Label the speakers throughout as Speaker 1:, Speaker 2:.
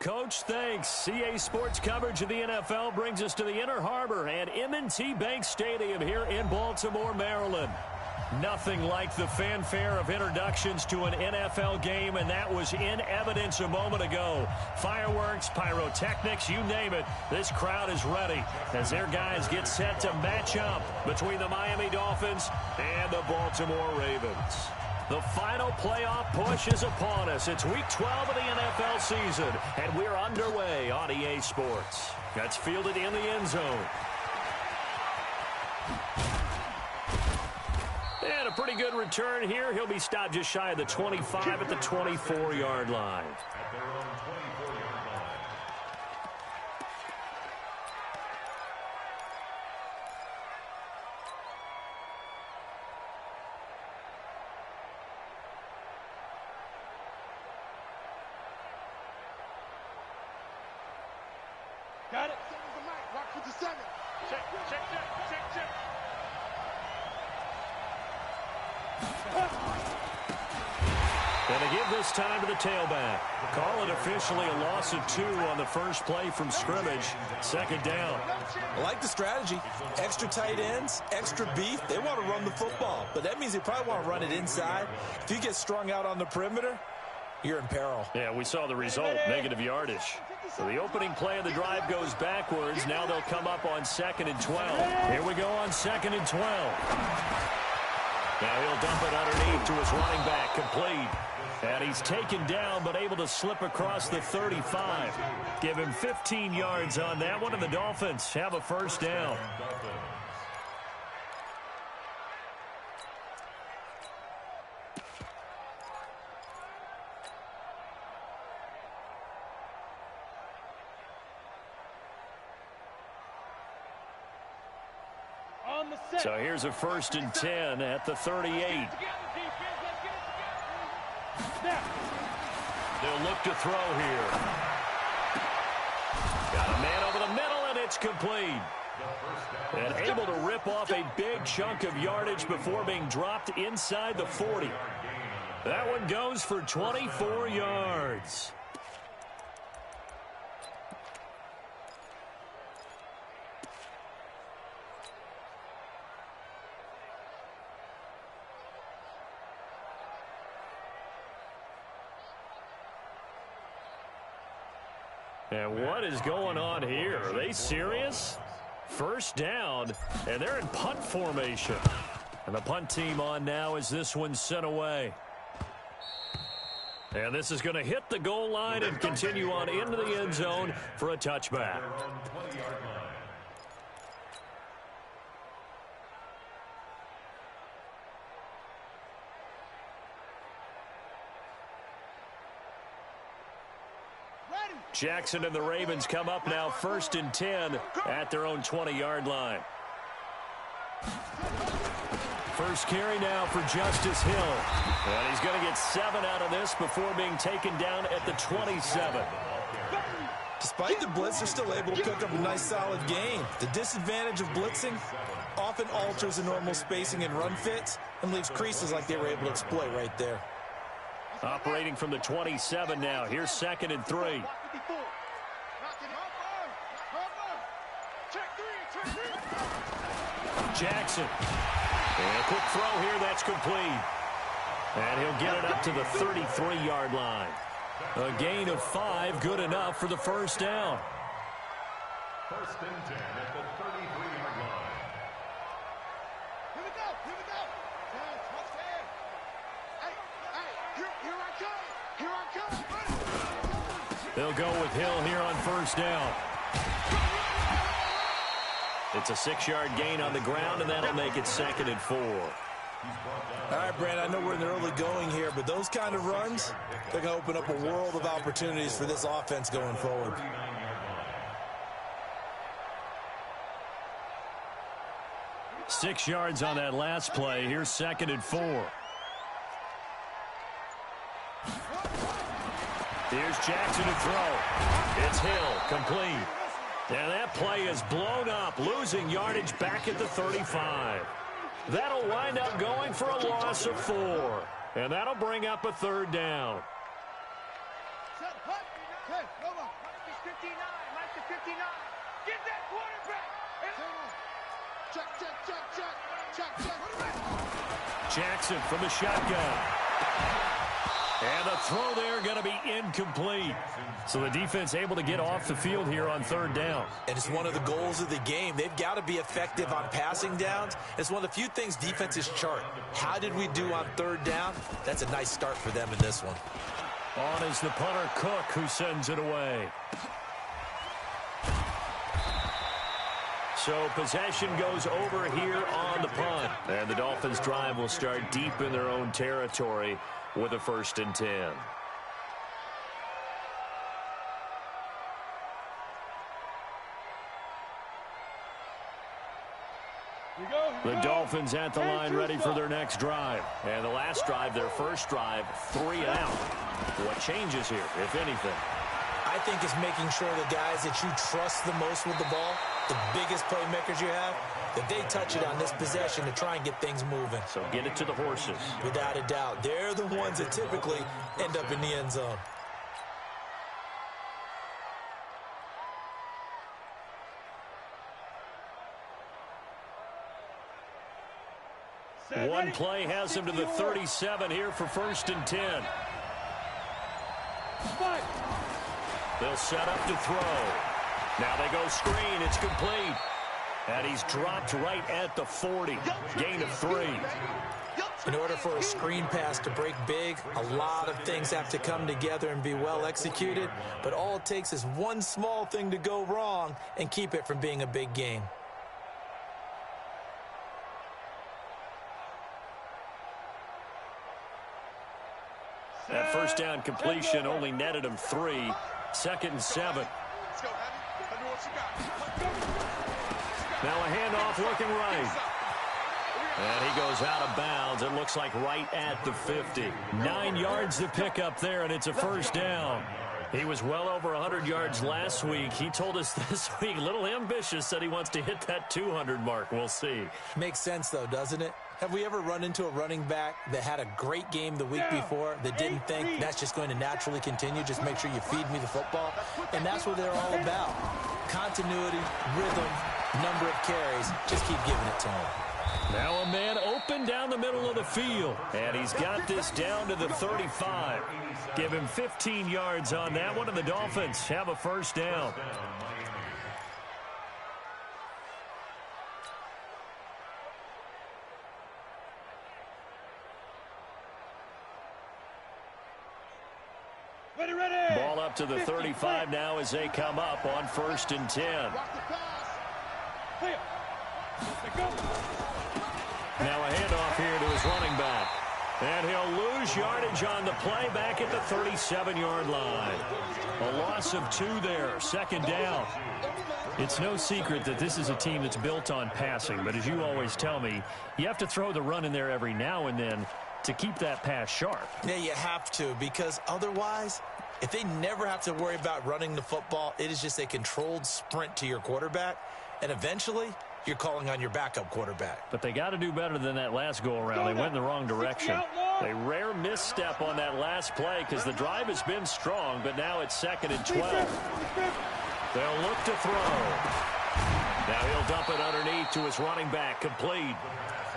Speaker 1: Coach. Thanks. CA Sports coverage of the NFL brings us to the Inner Harbor and M&T Bank Stadium here in Baltimore, Maryland. Nothing like the fanfare of introductions to an NFL game, and that was in evidence a moment ago. Fireworks, pyrotechnics, you name it. This crowd is ready as their guys get set to match up between the Miami Dolphins and the Baltimore Ravens. The final playoff push is upon us. It's Week 12 of the NFL season, and we're underway on EA Sports. That's fielded in the end zone. And a pretty good return here. He'll be stopped just shy of the 25 at the 24-yard line.
Speaker 2: Got it. Rock for the 7. Check.
Speaker 1: And to give this time to the tailback. Call it officially a loss of 2 on the first play from scrimmage. Second down.
Speaker 3: I like the strategy. Extra tight ends, extra beef. They want to run the football, but that means they probably want to run it inside. If you get strung out on the perimeter, you're in peril.
Speaker 1: Yeah, we saw the result, negative yardage. So the opening play of the drive goes backwards. Now they'll come up on 2nd and 12. Here we go on 2nd and 12. Now he'll dump it underneath to his running back, complete. And he's taken down but able to slip across the 35. Give him 15 yards on that one, and the Dolphins have a first down. So here's a 1st and 10 at the 38. They'll look to throw here. Got a man over the middle, and it's complete. And able to rip off a big chunk of yardage before being dropped inside the 40. That one goes for 24 yards. And what is going on here? Are they serious? First down, and they're in punt formation. And the punt team on now as this one's sent away. And this is going to hit the goal line and continue on into the end zone for a touchback. Jackson and the Ravens come up now 1st and 10 at their own 20-yard line. First carry now for Justice Hill. And he's going to get 7 out of this before being taken down at the 27.
Speaker 3: Despite the blitz, they're still able to cook up a nice, solid game. The disadvantage of blitzing often alters the normal spacing and run fits and leaves creases like they were able to exploit right there.
Speaker 1: Operating from the 27 now. Here's 2nd and 3. Jackson. And a quick throw here. That's complete. And he'll get it up to the 33-yard line. A gain of 5, good enough for the first down.
Speaker 4: 1st and 10 at the 33-yard line.
Speaker 2: Here we go. Here I come.
Speaker 1: They'll go with Hill here on first down. It's a 6-yard gain on the ground, and that'll make it 2nd and 4.
Speaker 3: All right, Brand, I know we're in the early going here, but those kind of runs, they're going to open up a world of opportunities for this offense going forward.
Speaker 1: Six yards on that last play. Here's 2nd and 4. Here's Jackson to throw. It's Hill, complete. And that play is blown up, losing yardage back at the 35. That'll wind up going for a loss of 4. And that'll bring up a 3rd down.
Speaker 2: Hey, come on.
Speaker 5: Mike is 59. Mike is 59. Get that quarterback.
Speaker 2: Check, check, check, check. Check, check.
Speaker 1: Jackson from the shotgun. And the throw there going to be incomplete. So the defense able to get off the field here on third down.
Speaker 3: And it's one of the goals of the game. They've got to be effective on passing downs. It's one of the few things defenses chart. How did we do on third down? That's a nice start for them in this one.
Speaker 1: On is the punter, Cook, who sends it away. So possession goes over here on the punt. And the Dolphins' drive will start deep in their own territory with a 1st and 10. The Dolphins at the line ready for their next drive. And the last drive, their first drive, 3 and out. What changes here, if anything?
Speaker 3: I think it's making sure the guys that you trust the most with the ball, the biggest playmakers you have, that they touch it on this possession to try and get things moving.
Speaker 1: So get it to the horses.
Speaker 3: Without a doubt. They're the ones that typically end up in the end zone.
Speaker 1: One play has him to the 37 here for 1st and 10. They'll set up to throw. Now they go screen. It's complete. And he's dropped right at the 40. Gain of 3.
Speaker 3: In order for a screen pass to break big, a lot of things have to come together and be well executed. But all it takes is one small thing to go wrong and keep it from being a big game.
Speaker 1: That first down completion only netted him 3. 2nd and 7. Now a handoff looking right. And he goes out of bounds. It looks like right at the 50. 9 yards to pick up there, and it's a 1st down. He was well over 100 yards last week. He told us this week, a little ambitious, said he wants to hit that 200 mark. We'll see.
Speaker 3: Makes sense, though, doesn't it? Have we ever run into a running back that had a great game the week before that didn't think that's just going to naturally continue? Just make sure you feed me the football. And that's what they're all about. Continuity, rhythm, number of carries. Just keep giving it to him.
Speaker 1: Now a man open down the middle of the field. And he's got this down to the 35. Give him 15 yards on that one, and the Dolphins have a 1st down. Ball up to the 35 now as they come up on 1st and 10. Now a handoff here to his running back. And he'll lose yardage on the play back at the 37-yard line. A loss of 2 there, 2nd down. It's no secret that this is a team that's built on passing, but as you always tell me, you have to throw the run in there every now and then to keep that pass sharp.
Speaker 3: Yeah, you have to, because otherwise, if they never have to worry about running the football, it is just a controlled sprint to your quarterback, and eventually you're calling on your backup quarterback.
Speaker 1: But they got to do better than that last go-around. They went in the wrong direction. A rare misstep on that last play because the drive has been strong, but now it's 2nd and 12. They'll look to throw. Now he'll dump it underneath to his running back, complete.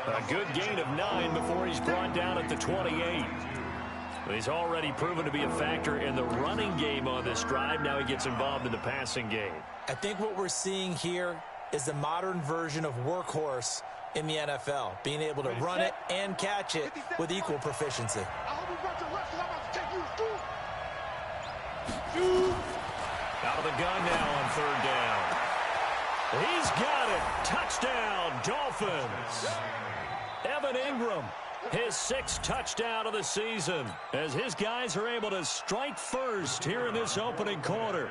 Speaker 1: A good gain of 9 before he's brought down at the 28. He's already proven to be a factor in the running game on this drive. Now he gets involved in the passing game.
Speaker 3: I think what we're seeing here is the modern version of workhorse in the NFL, being able to run it and catch it with equal proficiency.
Speaker 1: Out of the gun now on 3rd down. He's got it. Touchdown, Dolphins. Evan Ingram, his 6th touchdown of the season, as his guys are able to strike first here in this opening quarter.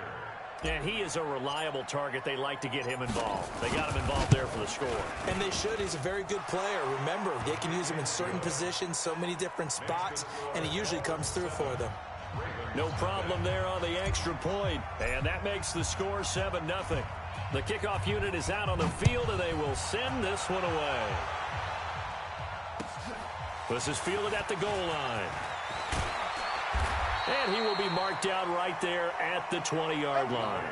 Speaker 1: And he is a reliable target. They like to get him involved. They got him involved there for the score.
Speaker 3: And they should. He's a very good player. Remember, they can use him in certain positions, so many different spots, and he usually comes through for them.
Speaker 1: No problem there on the extra point. And that makes the score 7-0. The kickoff unit is out on the field, and they will send this one away. This is fielded at the goal line. And he will be marked down right there at the 20-yard line.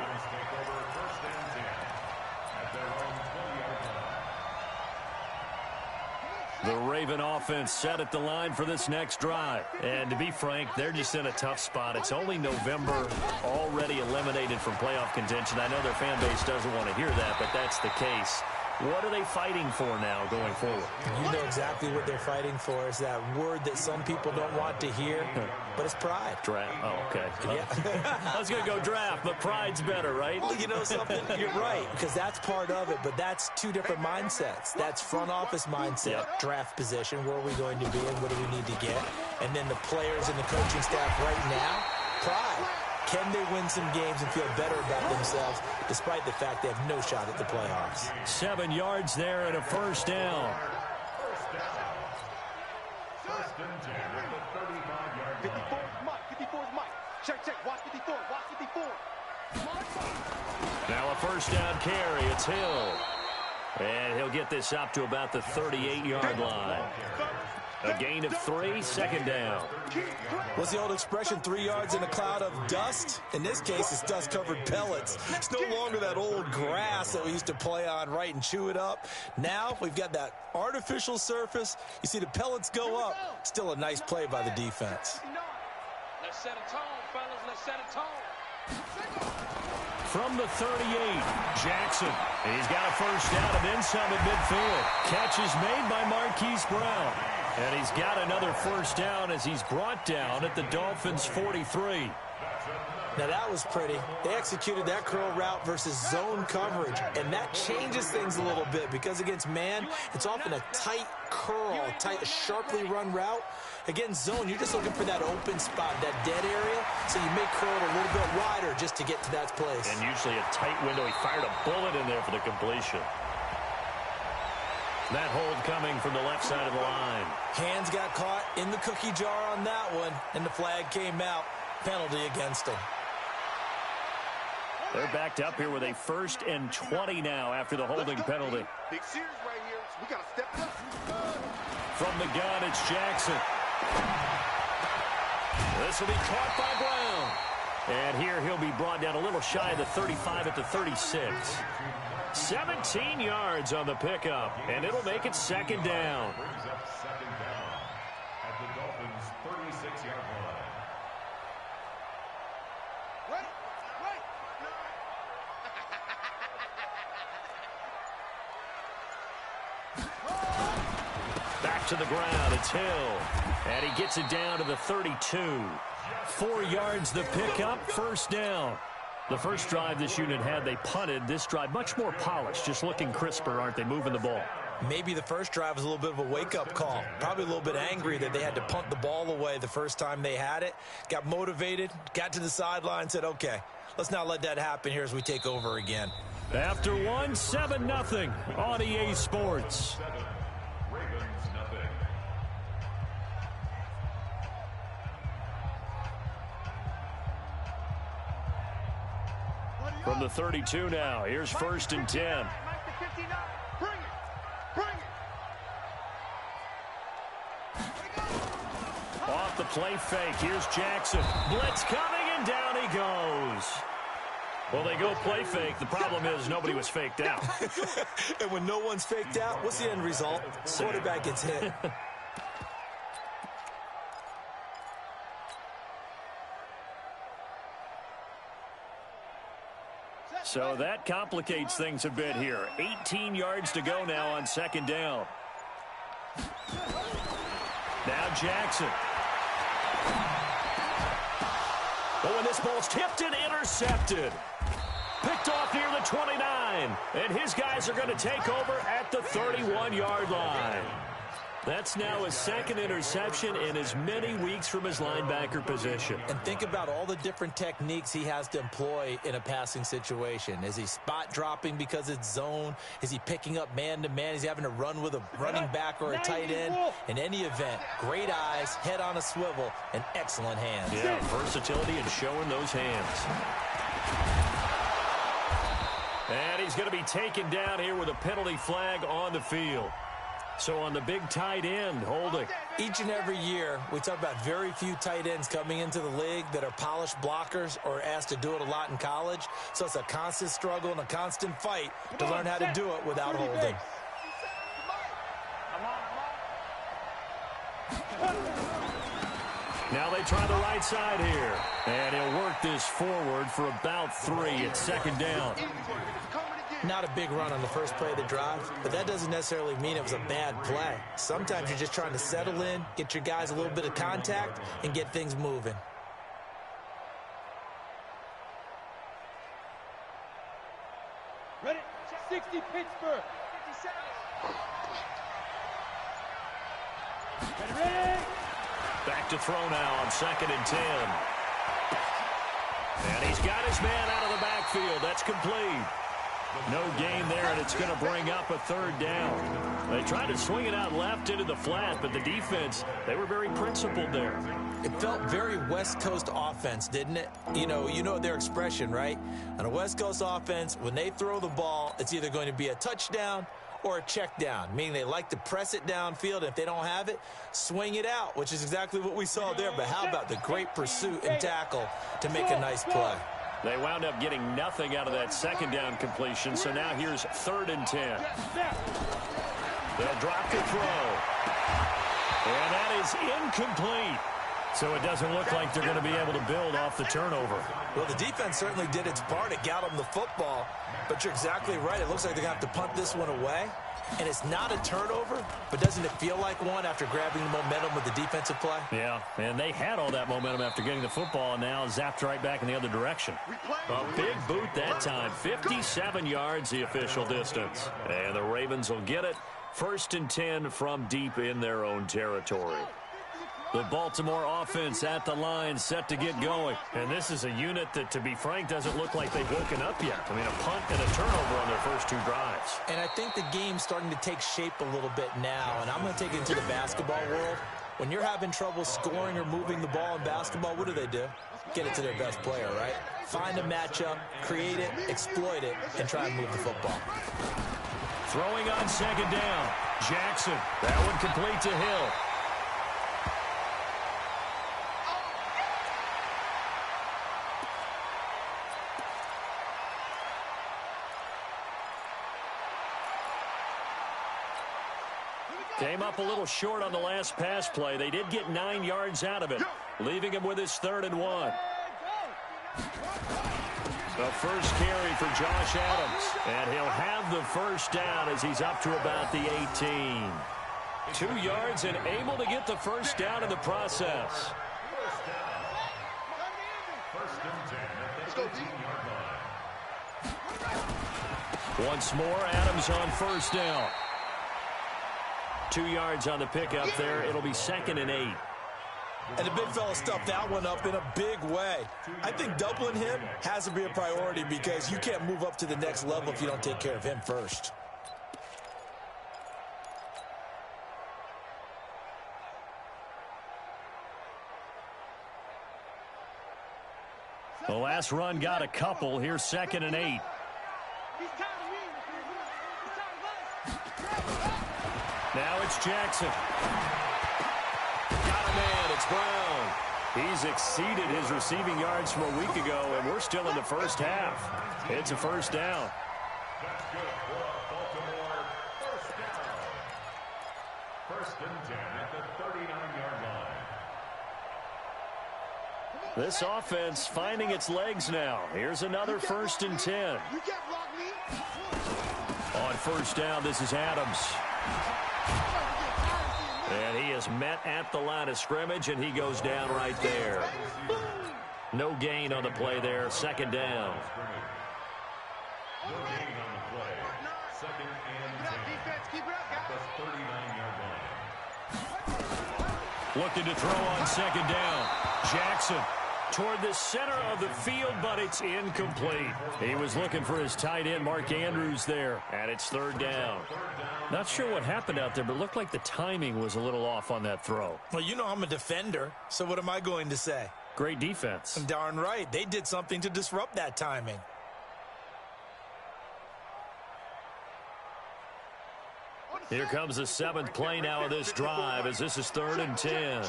Speaker 1: The Raven offense set at the line for this next drive. And to be frank, they're just in a tough spot. It's only November, already eliminated from playoff contention. I know their fan base doesn't want to hear that, but that's the case. What are they fighting for now going forward?
Speaker 3: You know exactly what they're fighting for. Is that word that some people don't want to hear, but it's pride.
Speaker 1: Draft. Oh, okay.
Speaker 3: Yeah.
Speaker 1: I was going to go draft, but pride's better, right?
Speaker 3: Well, you know something? You're right, because that's part of it, but that's two different mindsets. That's front office mindset, draft position, where are we going to be and what do we need to get? And then the players and the coaching staff right now, pride. Can they win some games and feel better about themselves despite the fact they have no shot at the playoffs?
Speaker 1: 7 yards there and a first down.
Speaker 4: First and 10 at the 35-yard
Speaker 2: 54 is Mike. 54 is Mike. Check. Watch 54. Watch 54.
Speaker 1: Now a first down carry. It's Hill. And he'll get this up to about the 38-yard line. A gain of 3, second down.
Speaker 3: What's the old expression, 3 yards in a cloud of dust? In this case, it's dust-covered pellets. It's no longer that old grass that we used to play on, right, and chew it up. Now we've got that artificial surface. You see the pellets go up. Still a nice play by the defense.
Speaker 5: Let's set a tone, fellas. Let's set a tone.
Speaker 1: From the 38, Jackson. He's got a first down and then some at midfield. Catch is made by Marquise Brown. And he's got another first down as he's brought down at the Dolphins' 43.
Speaker 3: Now that was pretty. They executed that curl route versus zone coverage, and that changes things a little bit because against man, it's often a tight curl, sharply run route. Against zone, you're just looking for that open spot, that dead area, so you may curl it a little bit wider just to get to that place.
Speaker 1: And usually a tight window. He fired a bullet in there for the completion. That hold coming from the left side of the line.
Speaker 3: Hands got caught in the cookie jar on that one, and the flag came out. Penalty against him.
Speaker 1: They're backed up here with a 1st and 20 now after the holding penalty.
Speaker 2: Big series right here. We got to step it up.
Speaker 1: From the gun, it's Jackson. This will be caught by Brown. And here he'll be brought down a little shy of the 35 at the 36. 17 yards on the pickup, and it'll make it second down.
Speaker 4: Brings up second down at the Dolphins' 36-yard line.
Speaker 1: Back to the ground, it's Hill. And he gets it down to the 32. 4 yards the pickup, first down. The first drive this unit had, they punted. This drive, much more polished, just looking crisper, aren't they, moving the ball?
Speaker 3: Maybe the first drive was a little bit of a wake-up call. Probably a little bit angry that they had to punt the ball away the first time they had it. Got motivated, got to the sideline, said, okay, let's not let that happen here as we take over again.
Speaker 1: After 1, 7-0 on EA Sports.
Speaker 4: Ravens nothing.
Speaker 1: From the 32 now, here's 1st and 10.
Speaker 5: Mike to 59. Bring it.
Speaker 1: Off the play fake, here's Jackson. Blitz coming, and down he goes. Well, they go play fake. The problem is nobody was faked out.
Speaker 3: And when no one's faked out, what's the end result? Quarterback gets hit.
Speaker 1: So that complicates things a bit here. 18 yards to go now on second down. Now Jackson. Oh, and this ball's tipped and intercepted. Picked off near the 29. And his guys are going to take over at the 31-yard line. That's now his second interception in as many weeks from his linebacker position.
Speaker 3: And think about all the different techniques he has to employ in a passing situation. Is he spot dropping because it's zone? Is he picking up man-to-man? Is he having to run with a running back or a tight end? In any event, great eyes, head on a swivel, and excellent hands.
Speaker 1: Yeah, versatility and showing those hands. And he's going to be taken down here with a penalty flag on the field. So on the big tight end, holding.
Speaker 3: Each and every year, we talk about very few tight ends coming into the league that are polished blockers or asked to do it a lot in college. So it's a constant struggle and a constant fight to learn how to do it without holding.
Speaker 1: Now they try the right side here. And he'll work this forward for about 3 at second down.
Speaker 3: Not a big run on the first play of the drive, but that doesn't necessarily mean it was a bad play. Sometimes you're just trying to settle in, get your guys a little bit of contact, and get things moving.
Speaker 2: Ready? 60 Pittsburgh. 57. Ready?
Speaker 1: Back to throw now on 2nd and 10. And he's got his man out of the backfield. That's complete. No gain there, and it's going to bring up a 3rd down. They tried to swing it out left into the flat, but the defense, they were very principled there.
Speaker 3: It felt very West Coast offense, didn't it? You know their expression, right? On a West Coast offense, when they throw the ball, it's either going to be a touchdown or a check down, meaning they like to press it downfield. If they don't have it, swing it out, which is exactly what we saw there. But how about the great pursuit and tackle to make a nice play?
Speaker 1: They wound up getting nothing out of that 2nd down completion, so now here's 3rd and 10. They'll drop the throw. And that is incomplete. So it doesn't look like they're going to be able to build off the turnover.
Speaker 3: Well, the defense certainly did its part. It got them the football. But you're exactly right. It looks like they're going to have to punt this one away. And it's not a turnover, but doesn't it feel like one after grabbing the momentum with the defensive play?
Speaker 1: Yeah, and they had all that momentum after getting the football, and now zapped right back in the other direction. A big boot that time, 57 yards the official distance. And the Ravens will get it. 1st and 10 from deep in their own territory. The Baltimore offense at the line, set to get going. And this is a unit that, to be frank, doesn't look like they've woken up yet. I mean, a punt and a turnover on their first 2 drives.
Speaker 3: And I think the game's starting to take shape a little bit now. And I'm going to take it into the basketball world. When you're having trouble scoring or moving the ball in basketball, what do? Get it to their best player, right? Find a matchup, create it, exploit it, and try and move the football.
Speaker 1: Throwing on 2nd down. Jackson. That one complete to Hill. Came up a little short on the last pass play. They did get 9 yards out of it, leaving him with his 3rd and 1. The first carry for Josh Adams, and he'll have the 1st down as he's up to about the 18. 2 yards and able to get the 1st down in the process. Once more, Adams on 1st down. 2 yards on the pickup there. It'll be 2nd and 8.
Speaker 3: And the big fella stuffed that one up in a big way. I think doubling him has to be a priority because you can't move up to the next level if you don't take care of him first.
Speaker 1: The last run got a couple. Here's 2nd and 8. Now it's Jackson. Got a man. It's Brown. He's exceeded his receiving yards from a week ago, and we're still in the first half. It's a 1st down.
Speaker 4: That's good for Baltimore. 1st down. 1st and 10 at the 39-yard line.
Speaker 1: This offense finding its legs now. Here's another 1st and 10. On 1st down, this is Adams. And he is met at the line of scrimmage, and he goes down right there. No gain on the play there. 2nd down.
Speaker 4: No gain on the play. 2nd and 10 at the 39-yard line.
Speaker 1: Looking to throw on 2nd down. Jackson toward the center of the field, but it's incomplete. He was looking for his tight end, Mark Andrews, there, and it's 3rd down. Not sure what happened out there, but it looked like the timing was a little off on that throw.
Speaker 3: Well, you know I'm a defender, so what am I going to say?
Speaker 1: Great defense.
Speaker 3: Darn right. They did something to disrupt that timing.
Speaker 1: Here comes the 7th play now of this drive as this is 3rd and 10.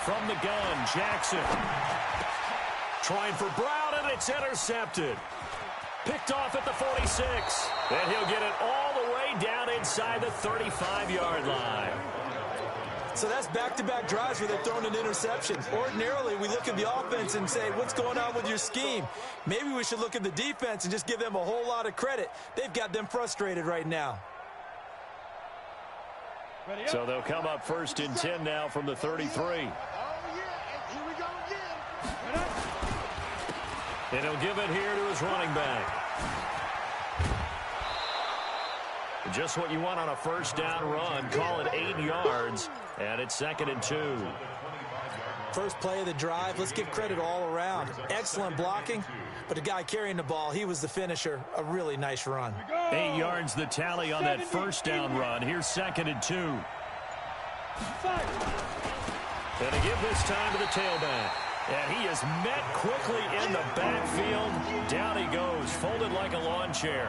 Speaker 1: From the gun, Jackson. Trying for Brown, and it's intercepted. Picked off at the 46. And he'll get it all the way down inside the 35-yard line.
Speaker 3: So that's back-to-back drives where they're throwing an interception. Ordinarily, we look at the offense and say, what's going on with your scheme? Maybe we should look at the defense and just give them a whole lot of credit. They've got them frustrated right now.
Speaker 1: So they'll come up 1st and 10 now from the 33.
Speaker 2: Oh, yeah, and here we go again.
Speaker 1: And he'll give it here to his running back. Just what you want on a 1st down run. Call it 8 yards, and it's 2nd and 2.
Speaker 3: First play of the drive, let's give credit all around. Excellent blocking, but the guy carrying the ball, he was the finisher. A really nice run.
Speaker 1: 8 yards the tally on that 1st down run. Here's 2nd and 2. And to give this time to the tailback. And he is met quickly in the backfield. Down he goes, folded like a lawn chair.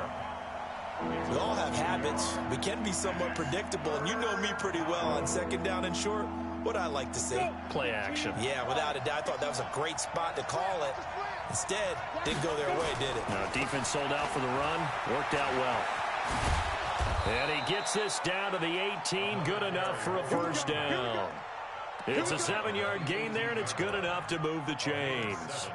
Speaker 3: We all have habits. We can be somewhat predictable, and you know me pretty well on 2nd down and short. What I like to see.
Speaker 1: Play action.
Speaker 3: Yeah, without a doubt. I thought that was a great spot to call it. Instead, didn't go their way, did it?
Speaker 1: Now, defense sold out for the run. Worked out well. And he gets this down to the 18. Good enough for a 1st down. It's a 7-yard gain there, and it's good enough to move the chains.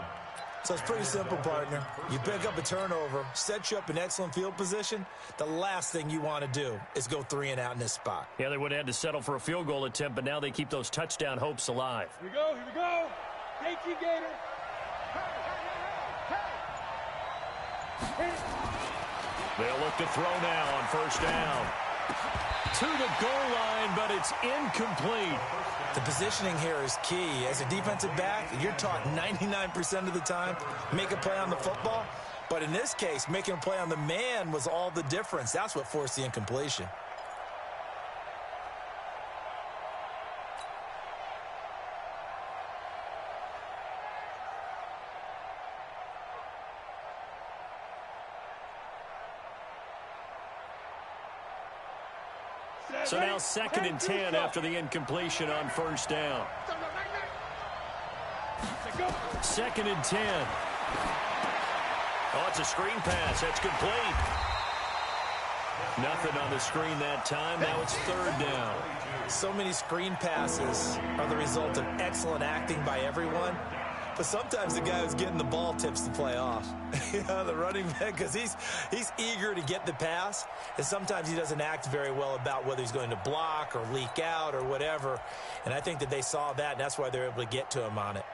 Speaker 3: So it's pretty simple, partner. You pick up a turnover, set you up in excellent field position. The last thing you want to do is go 3 and out in this spot.
Speaker 1: Yeah, they would have had to settle for a field goal attempt, but now they keep those touchdown hopes alive.
Speaker 5: Here we go, here we go. Thank you, Gator.
Speaker 1: They'll look to throw now on 1st down. To the goal line, but it's incomplete.
Speaker 3: The positioning here is key. As a defensive back, you're taught 99% of the time, make a play on the football. But in this case, making a play on the man was all the difference. That's what forced the incompletion.
Speaker 1: So now 2nd and 10 after the incompletion on 1st down. 2nd and 10. Oh, it's a screen pass. That's complete. Nothing on the screen that time. Now it's 3rd down.
Speaker 3: So many screen passes are the result of excellent acting by everyone. But sometimes the guy who's getting the ball tips the play off. You know, the running back, because he's eager to get the pass, and sometimes he doesn't act very well about whether he's going to block or leak out or whatever. And I think that they saw that, and that's why they're able to get to him on it.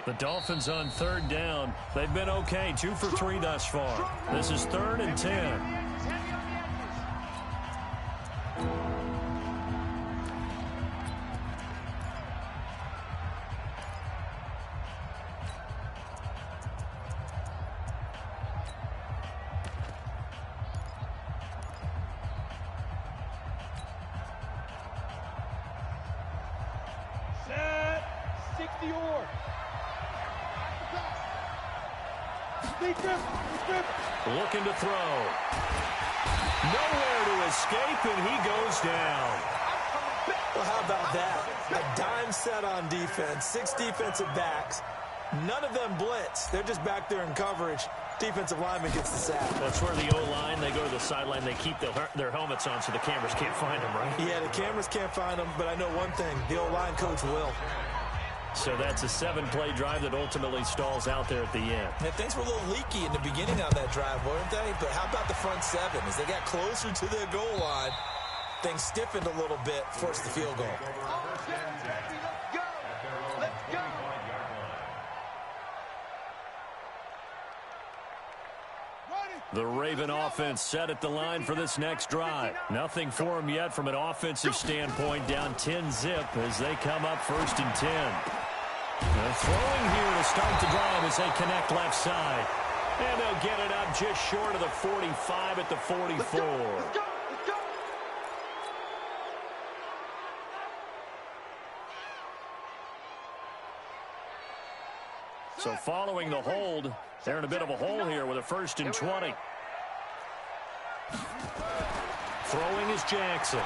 Speaker 1: The Dolphins on 3rd down. They've been okay, 2 for 3 thus far. This is 3rd and 10. Looking to throw. Nowhere to escape, and he goes down.
Speaker 3: Well, how about that? A dime set on defense, 6 defensive backs. None of them blitz. They're just back there in coverage. Defensive lineman gets the sack.
Speaker 1: That's where the O-line, they go to the sideline, they keep their helmets on so the cameras can't find them, right?
Speaker 3: Yeah, the cameras can't find them, but I know one thing. The O-line coach will.
Speaker 1: So that's a 7-play drive that ultimately stalls out there at the end.
Speaker 3: And things were a little leaky in the beginning on that drive, weren't they? But how about the front 7? As they got closer to their goal line, things stiffened a little bit, forced the field goal.
Speaker 1: The Raven offense set at the line for this next drive. Nothing for them yet from an offensive standpoint, down 10-zip as they come up 1st and 10. They're throwing here to start the drive as they connect left side. And they'll get it up just short of the 45 at the 44. So following the hold, they're in a bit of a hole here with a 1st and 20. Throwing is Jackson.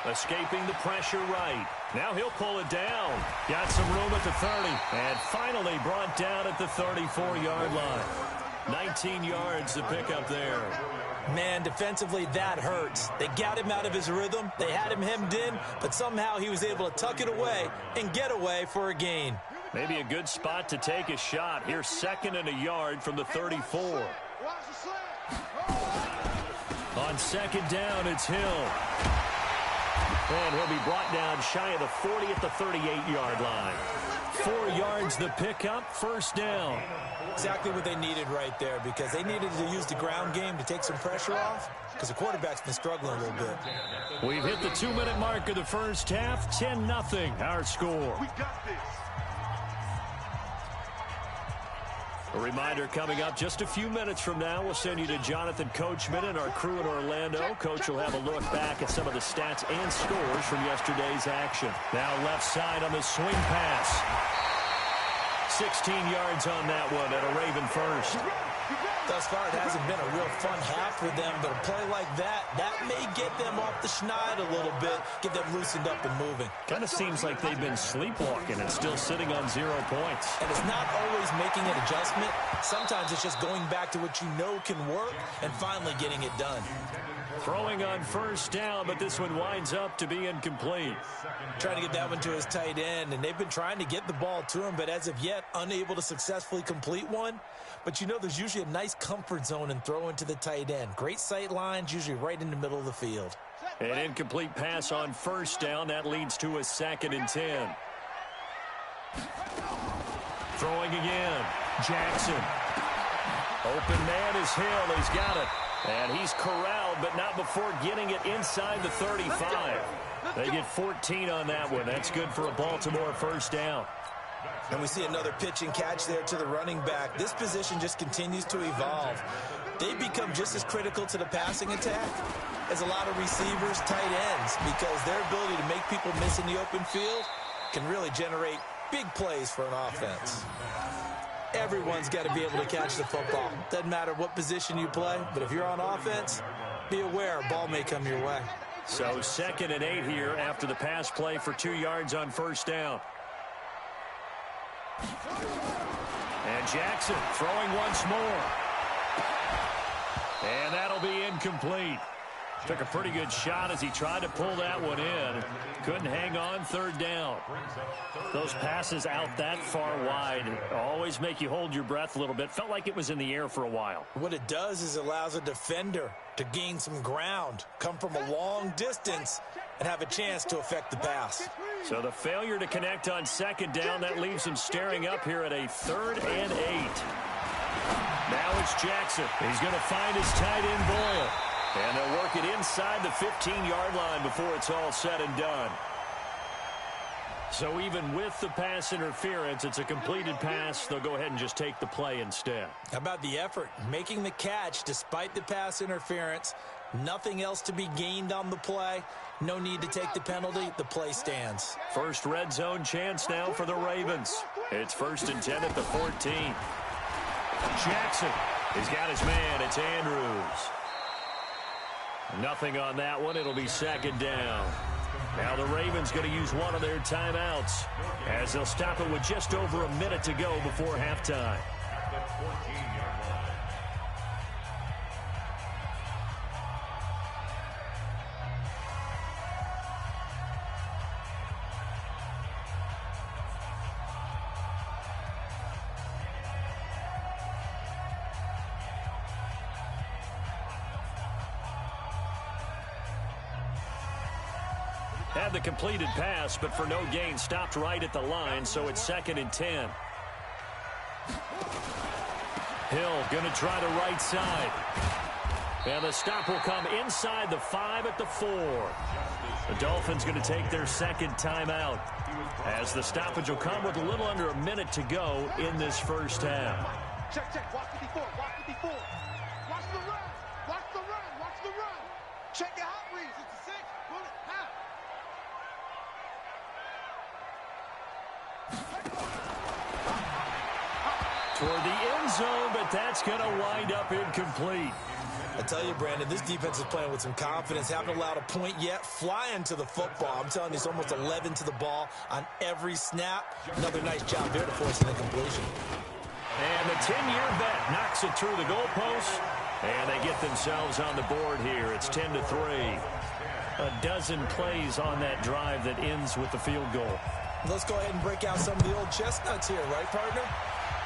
Speaker 1: Escaping the pressure right. Now he'll pull it down. Got some room at the 30. And finally brought down at the 34-yard line. 19 yards to pick up there.
Speaker 3: Man, defensively, that hurts. They got him out of his rhythm. They had him hemmed in, but somehow he was able to tuck it away and get away for a gain.
Speaker 1: Maybe a good spot to take a shot. Here's 2nd and a yard from the 34. On 2nd down, it's Hill. And he'll be brought down shy of the 40 at the 38-yard line. 4 yards the pickup, 1st down.
Speaker 3: Exactly what they needed right there, because they needed to use the ground game to take some pressure off, because the quarterback's been struggling a little bit.
Speaker 1: We've hit the 2-minute mark of the first half. 10-0 our score.
Speaker 2: We got this.
Speaker 1: A reminder coming up just a few minutes from now. We'll send you to Jonathan Coachman and our crew in Orlando. Coach will have a look back at some of the stats and scores from yesterday's action. Now left side on the swing pass. 16 yards on that one and a Raven first.
Speaker 3: Thus far, it hasn't been a real fun half for them, but a play like that may get them off the schneid a little bit, get them loosened up and moving.
Speaker 1: Kind of seems like they've been sleepwalking and still sitting on 0 points.
Speaker 3: And it's not always making an adjustment. Sometimes it's just going back to what you know can work and finally getting it done.
Speaker 1: Throwing on 1st down, but this one winds up to be incomplete.
Speaker 3: Trying to get that one to his tight end, and they've been trying to get the ball to him, but as of yet, unable to successfully complete one. But you know there's usually a nice comfort zone in throwing to the tight end. Great sight lines, usually right in the middle of the field.
Speaker 1: An incomplete pass on 1st down. That leads to a 2nd and 10. Throwing again. Jackson. Open man is Hill. He's got it. And he's corralled, but not before getting it inside the 35. They get 14 on that one. That's good for a Baltimore 1st down.
Speaker 3: And we see another pitch and catch there to the running back. This position just continues to evolve. They become just as critical to the passing attack as a lot of receivers, tight ends, because their ability to make people miss in the open field can really generate big plays for an offense. Everyone's got to be able to catch the football. Doesn't matter what position you play, but if you're on offense, be aware a ball may come your way.
Speaker 1: So 2nd and 8 here after the pass play for 2 yards on 1st down. And Jackson throwing once more. And that'll be incomplete. Took a pretty good shot as he tried to pull that one in. Couldn't hang on 3rd down. Those passes out that far wide always make you hold your breath a little bit. Felt like it was in the air for a while.
Speaker 3: What it does is it allows a defender to gain some ground, come from a long distance, and have a chance to affect the pass.
Speaker 1: So the failure to connect on 2nd down, that leaves him staring up here at a 3rd and 8. Now it's Jackson. He's going to find his tight end Boyle. And they'll work it inside the 15-yard line before it's all said and done. So even with the pass interference, it's a completed pass. They'll go ahead and just take the play instead.
Speaker 3: How about the effort? Making the catch despite the pass interference. Nothing else to be gained on the play. No need to take the penalty. The play stands.
Speaker 1: First red zone chance now for the Ravens. It's 1st and 10 at the 14. Jackson. He's got his man. It's Andrews. Nothing on that one. It'll be 2nd down. Now the Ravens going to use one of their timeouts as they'll stop it with just over a minute to go before halftime. Had the completed pass, but for no gain, stopped right at the line, so it's 2nd and 10. Hill going to try the right side. And the stop will come inside the 5 at the 4. The Dolphins going to take their 2nd timeout as the stoppage will come with a little under a minute to go in this first half.
Speaker 2: Check, check. Watch the before. Watch the before. Watch the run. Watch the run. Watch the run. Check your hot reads. It's a 6. Put it out.
Speaker 1: toward the end zone, but that's going to wind up incomplete.
Speaker 3: I tell you, Brandon, this defense is playing with some confidence. Haven't allowed a point yet. Flying to the football. I'm telling you, it's almost 11 to the ball on every snap. Another nice job there to force an incompletion.
Speaker 1: And the 10-year vet knocks it through the goalpost, and they get themselves on the board here. It's 10-3. A dozen plays on that drive that ends with the field goal.
Speaker 3: Let's go ahead and break out some of the old chestnuts here, right, partner?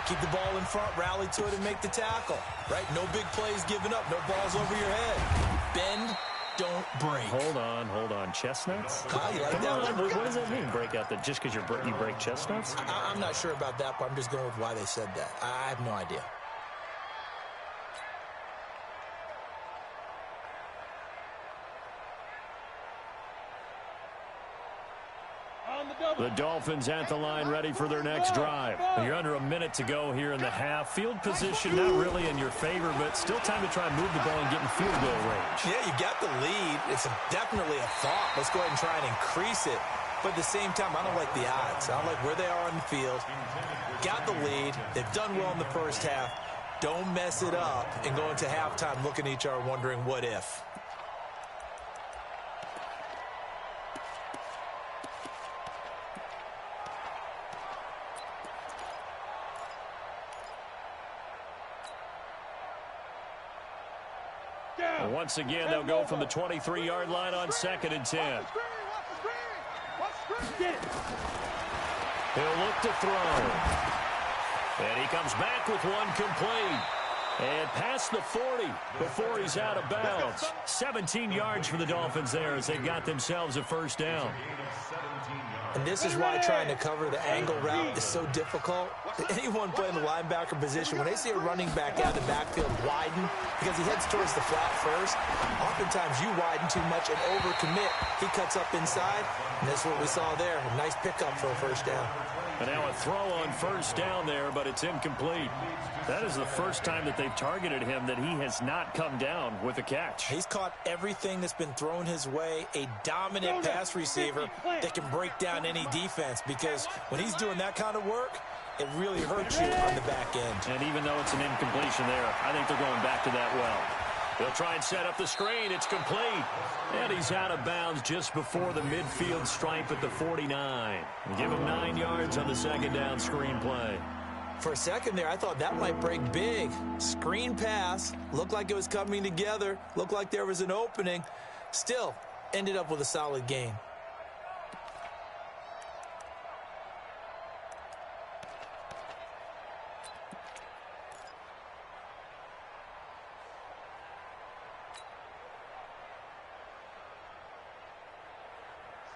Speaker 3: Keep the ball in front, rally to it, and make the tackle, right? No big plays given up, no balls over your head. Bend, don't break.
Speaker 1: Hold on. Chestnuts?
Speaker 3: You like that one?
Speaker 1: What does that mean, break out? That just because you break chestnuts?
Speaker 3: I'm not sure about that, but I'm just going with why they said that. I have no idea.
Speaker 1: The Dolphins at the line ready for their next drive. You're under a minute to go here in the half. Field position not really in your favor, but still time to try and move the ball and get in field goal range.
Speaker 3: Yeah, you got the lead. It's definitely a thought. Let's go ahead and try and increase it. But at the same time, I don't like the odds. I don't like where they are on the field. Got the lead. They've done well in the first half. Don't mess it up and go into halftime looking at each other wondering what if.
Speaker 1: Once again, they'll go from the 23-yard line on 2nd and 10. He'll look to throw. And he comes back with one complete. And past the 40 before he's out of bounds. 17 yards for the Dolphins there as they got themselves a first down.
Speaker 3: And this is why trying to cover the angle route is so difficult. Anyone playing the linebacker position, when they see a running back out of the backfield widen, because he heads towards the flat first, oftentimes you widen too much and overcommit. He cuts up inside, and that's what we saw there. A nice pickup for a first down.
Speaker 1: And now a throw on first down there, but it's incomplete. That is the first time that they've targeted him that he has not come down with a catch.
Speaker 3: He's caught everything that's been thrown his way. A dominant pass receiver that can break down any defense, because when he's doing that kind of work, it really hurts you on the back end.
Speaker 1: And even though it's an incompletion there, I think they're going back to that well. They'll try and set up the screen. It's complete. And he's out of bounds just before the midfield stripe at the 49. Give him 9 yards on the second down screen play.
Speaker 3: For a second there, I thought that might break big. Screen pass. Looked like it was coming together. Looked like there was an opening. Still, ended up with a solid gain.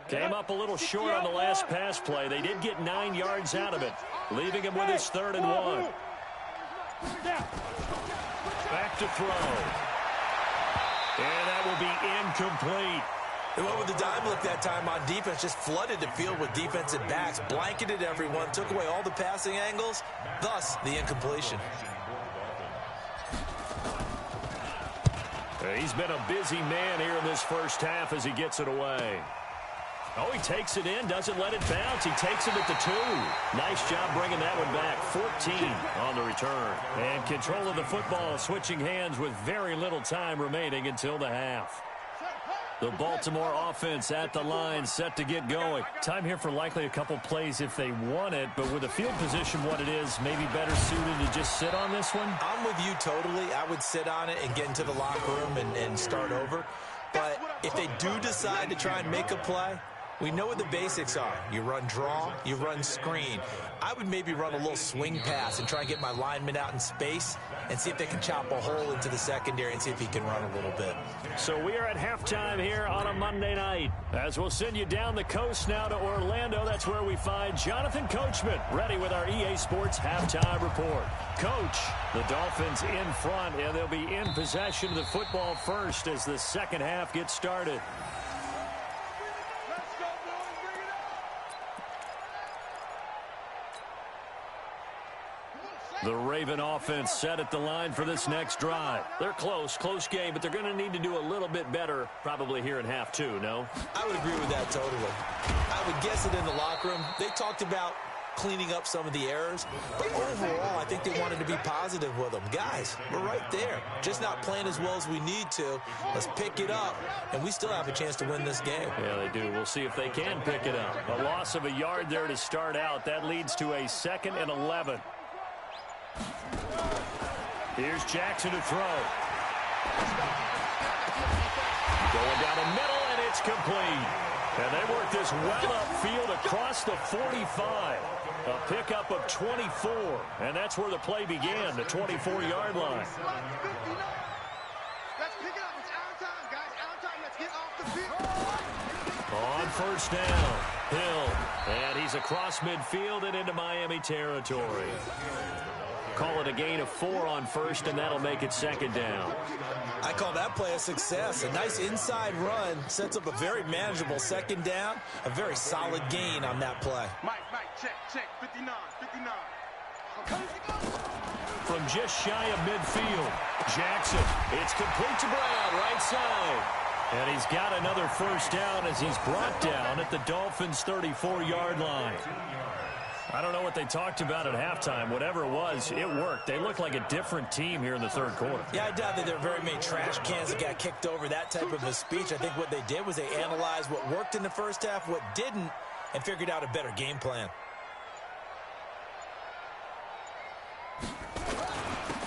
Speaker 1: Came up a little short on the last pass play. They did get 9 yards out of it, leaving him with his 3rd and 1. Back to throw. And that will be incomplete.
Speaker 3: They went with the dime look that time on defense, just flooded the field with defensive backs, blanketed everyone, took away all the passing angles, thus the incompletion.
Speaker 1: He's been a busy man here in this first half as he gets it away. Oh, he takes it in, doesn't let it bounce. He takes it at the 2. Nice job bringing that one back. 14 on the return. And control of the football switching hands with very little time remaining until the half. The Baltimore offense at the line set to get going. Time here for likely a couple plays if they want it, but with the field position what it is, maybe better suited to just sit on this one?
Speaker 3: I'm with you totally. I would sit on it and get into the locker room and start over. But if they do decide to try and make a play, we know what the basics are. You run draw, you run screen. I would maybe run a little swing pass and try and get my lineman out in space and see if they can chop a hole into the secondary and see if he can run a little bit.
Speaker 1: So we are at halftime here on a Monday night. As we'll send you down the coast now to Orlando, that's where we find Jonathan Coachman ready with our EA Sports halftime report. Coach, the Dolphins in front, and they'll be in possession of the football first as the second half gets started. The Raven offense set at the line for this next drive. They're close game, but they're going to need to do a little bit better probably here in half 2, no?
Speaker 3: I would agree with that totally. I would guess it in the locker room. They talked about cleaning up some of the errors. But overall, I think they wanted to be positive with them. Guys, we're right there. Just not playing as well as we need to. Let's pick it up, and we still have a chance to win this game.
Speaker 1: Yeah, they do. We'll see if they can pick it up. A loss of a yard there to start out. That leads to a 2nd and 11. Here's Jackson to throw. Going down the middle, and it's complete. And they work this well upfield across the 45. A pickup of 24. And that's where the play began, the 24-yard line.
Speaker 2: Let's pick it up. It's our time, guys. Our time. Let's get off the field.
Speaker 1: On first down, Hill. And he's across midfield and into Miami territory. Call it a gain of 4 on first, and that'll make it 2nd down.
Speaker 3: I call that play a success. A nice inside run sets up a very manageable 2nd down. A very solid gain on that play.
Speaker 2: Mike, check. 59.
Speaker 1: From just shy of midfield, Jackson. It's complete to Brown, right side. And he's got another first down as he's brought down at the Dolphins' 34-yard line. I don't know what they talked about at halftime. Whatever it was, it worked. They look like a different team here in the 3rd quarter.
Speaker 3: Yeah, I doubt that there were very many trash cans that got kicked over, that type of a speech. I think what they did was they analyzed what worked in the first half, what didn't, and figured out a better game plan.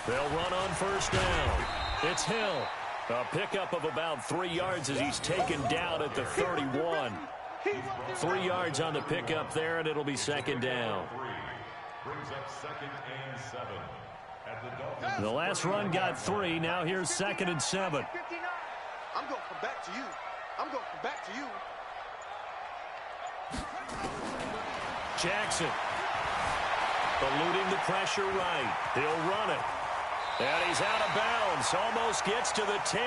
Speaker 1: They'll run on first down. It's Hill. A pickup of about 3 yards as he's taken down at the 31. 3 yards on the pickup there, and it'll be 2nd down.
Speaker 4: Brings up 2nd and 7. At the Dolphins.
Speaker 1: The last run got 3. Now here's 2nd and 7.
Speaker 2: I'm going to come back to you.
Speaker 1: Jackson. Eluding the pressure right. He'll run it. And he's out of bounds. Almost gets to the 10.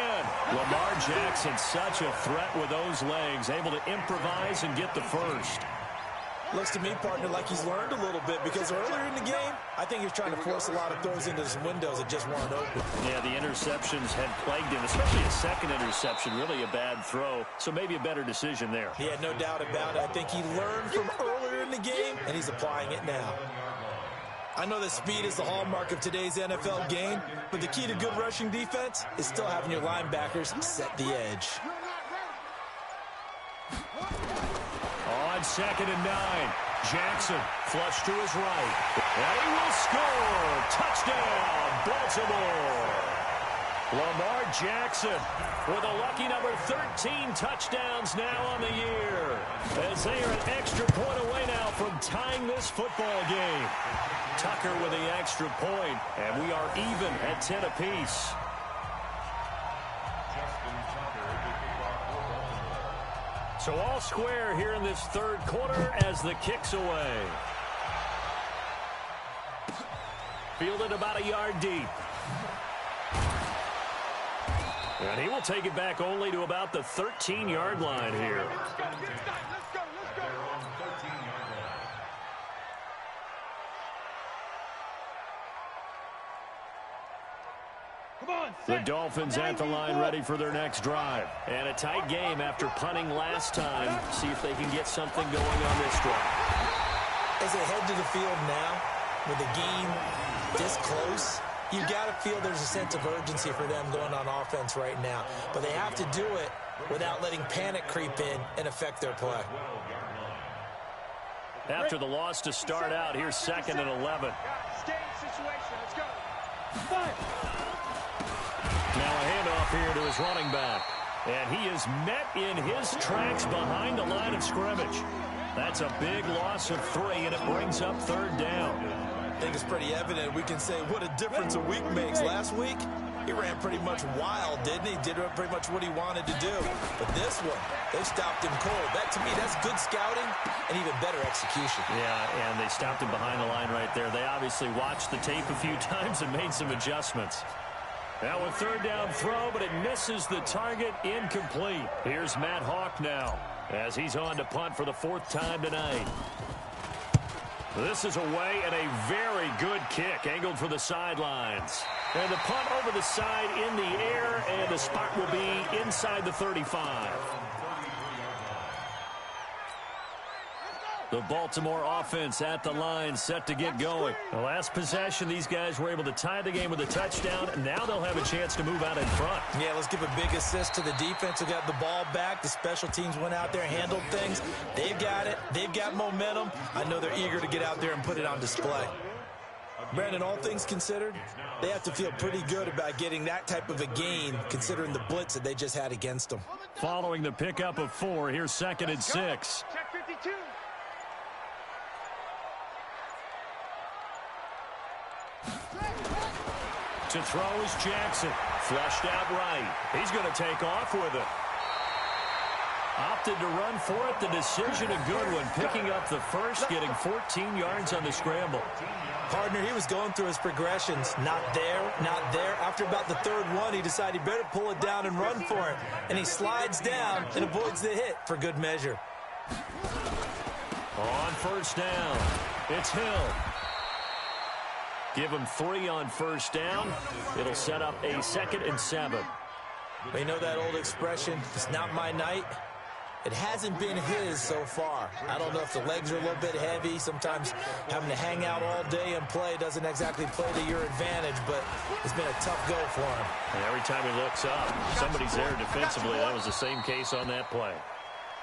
Speaker 1: Lamar Jackson, such a threat with those legs. Able to improvise and get the first.
Speaker 3: Looks to me, partner, like he's learned a little bit, because earlier in the game, I think he was trying to force a lot of throws into some windows that just weren't open.
Speaker 1: Yeah, the interceptions had plagued him, especially a 2nd interception. Really a bad throw, so maybe a better decision there.
Speaker 3: Yeah, no doubt about it. I think he learned from earlier in the game, and he's applying it now. I know that speed is the hallmark of today's NFL game, but the key to good rushing defense is still having your linebackers set the edge.
Speaker 1: On 2nd and 9, Jackson flush to his right. And he will score. Touchdown, Baltimore. Lamar Jackson with a lucky number 13 touchdowns now on the year, as they are an extra point away now from tying this football game. Tucker with the extra point, and we are even at 10 apiece. So all square here in this 3rd quarter as the kick's away. Fielded about a yard deep. And he will take it back only to about the 13-yard line here. The Dolphins at the line ready for their next drive. And a tight game after punting last time. See if they can get something going on this drive.
Speaker 3: As they head to the field now, with the game this close, you got to feel there's a sense of urgency for them going on offense right now. But they have to do it without letting panic creep in and affect their play.
Speaker 1: After the loss to start out, here's 2nd and 11. Now a handoff here to his running back. And he is met in his tracks behind the line of scrimmage. That's a big loss of 3, and it brings up 3rd down.
Speaker 3: I think it's pretty evident. We can say what a difference a week makes. Last week, he ran pretty much wild, didn't he? Did pretty much what he wanted to do. But this one, they stopped him cold. That, to me, that's good scouting and even better execution.
Speaker 1: Yeah, and they stopped him behind the line right there. They obviously watched the tape a few times and made some adjustments. Now a 3rd down throw, but it misses the target, incomplete. Here's Matt Hawk now as he's on to punt for the 4th time tonight. This is away and a very good kick, angled for the sidelines. And the punt over the side in the air, and the spot will be inside the 35. The Baltimore offense at the line, set to get going. The last possession, these guys were able to tie the game with a touchdown, and now they'll have a chance to move out in front.
Speaker 3: Yeah, let's give a big assist to the defense who got the ball back. The special teams went out there, handled things. They've got it. They've got momentum. I know they're eager to get out there and put it on display. Brandon, all things considered, they have to feel pretty good about getting that type of a gain, considering the blitz that they just had against them.
Speaker 1: Following the pickup of 4, here's 2nd and 6.
Speaker 2: Check 52.
Speaker 1: To throw is Jackson. Flushed out right. He's going to take off with it. Opted to run for it. The decision a good one. Picking up the first, getting 14 yards on the scramble.
Speaker 3: Partner, he was going through his progressions. Not there, not there. After about the third one, he decided he better pull it down and run for it. And he slides down and avoids the hit for good measure.
Speaker 1: On first down, it's Hill. Give him 3 on first down. It'll set up a 2nd and 7.
Speaker 3: You know that old expression, it's not my night? It hasn't been his so far. I don't know if the legs are a little bit heavy. Sometimes having to hang out all day and play doesn't exactly play to your advantage, but it's been a tough go for him.
Speaker 1: And every time he looks up, somebody's there defensively. That was the same case on that play.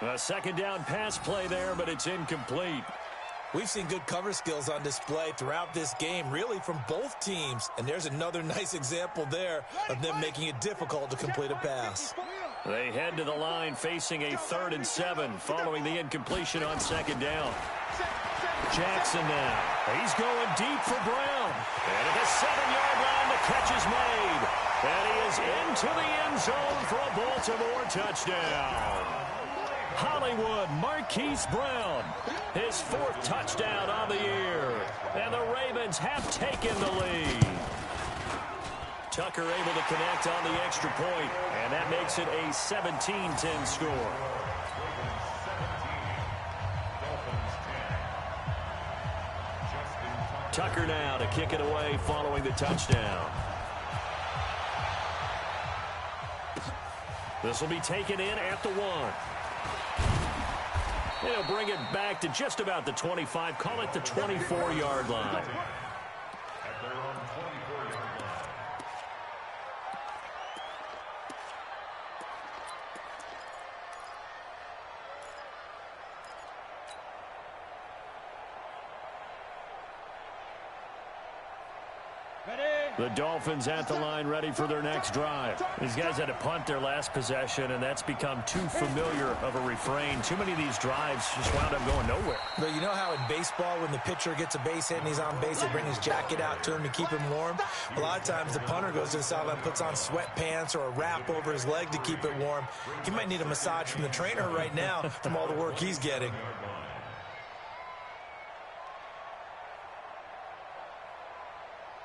Speaker 1: A 2nd down pass play there, but it's incomplete.
Speaker 3: We've seen good cover skills on display throughout this game, really from both teams. And there's another nice example there of them making it difficult to complete a pass.
Speaker 1: They head to the line facing a 3rd and 7 following the incompletion on 2nd down. Jackson now. He's going deep for Brown. And at the 7-yard line, the catch is made. And he is into the end zone for a Baltimore touchdown. Hollywood Marquise Brown, his 4th touchdown on the year. And the Ravens have taken the lead. Tucker able to connect on the extra point, and that makes it a 17-10 score. Tucker now to kick it away following the touchdown. This will be taken in at the 1. They'll bring it back to just about the 25. Call it the 24-yard line. The Dolphins at the line ready for their next drive. These guys had to punt their last possession, and that's become too familiar of a refrain. Too many of these drives just wound up going nowhere.
Speaker 3: But you know how in baseball, when the pitcher gets a base hit and he's on base, they bring his jacket out to him to keep him warm? A lot of times the punter goes to the sideline, puts on sweatpants or a wrap over his leg to keep it warm. He might need a massage from the trainer right now from all the work he's getting.
Speaker 2: Here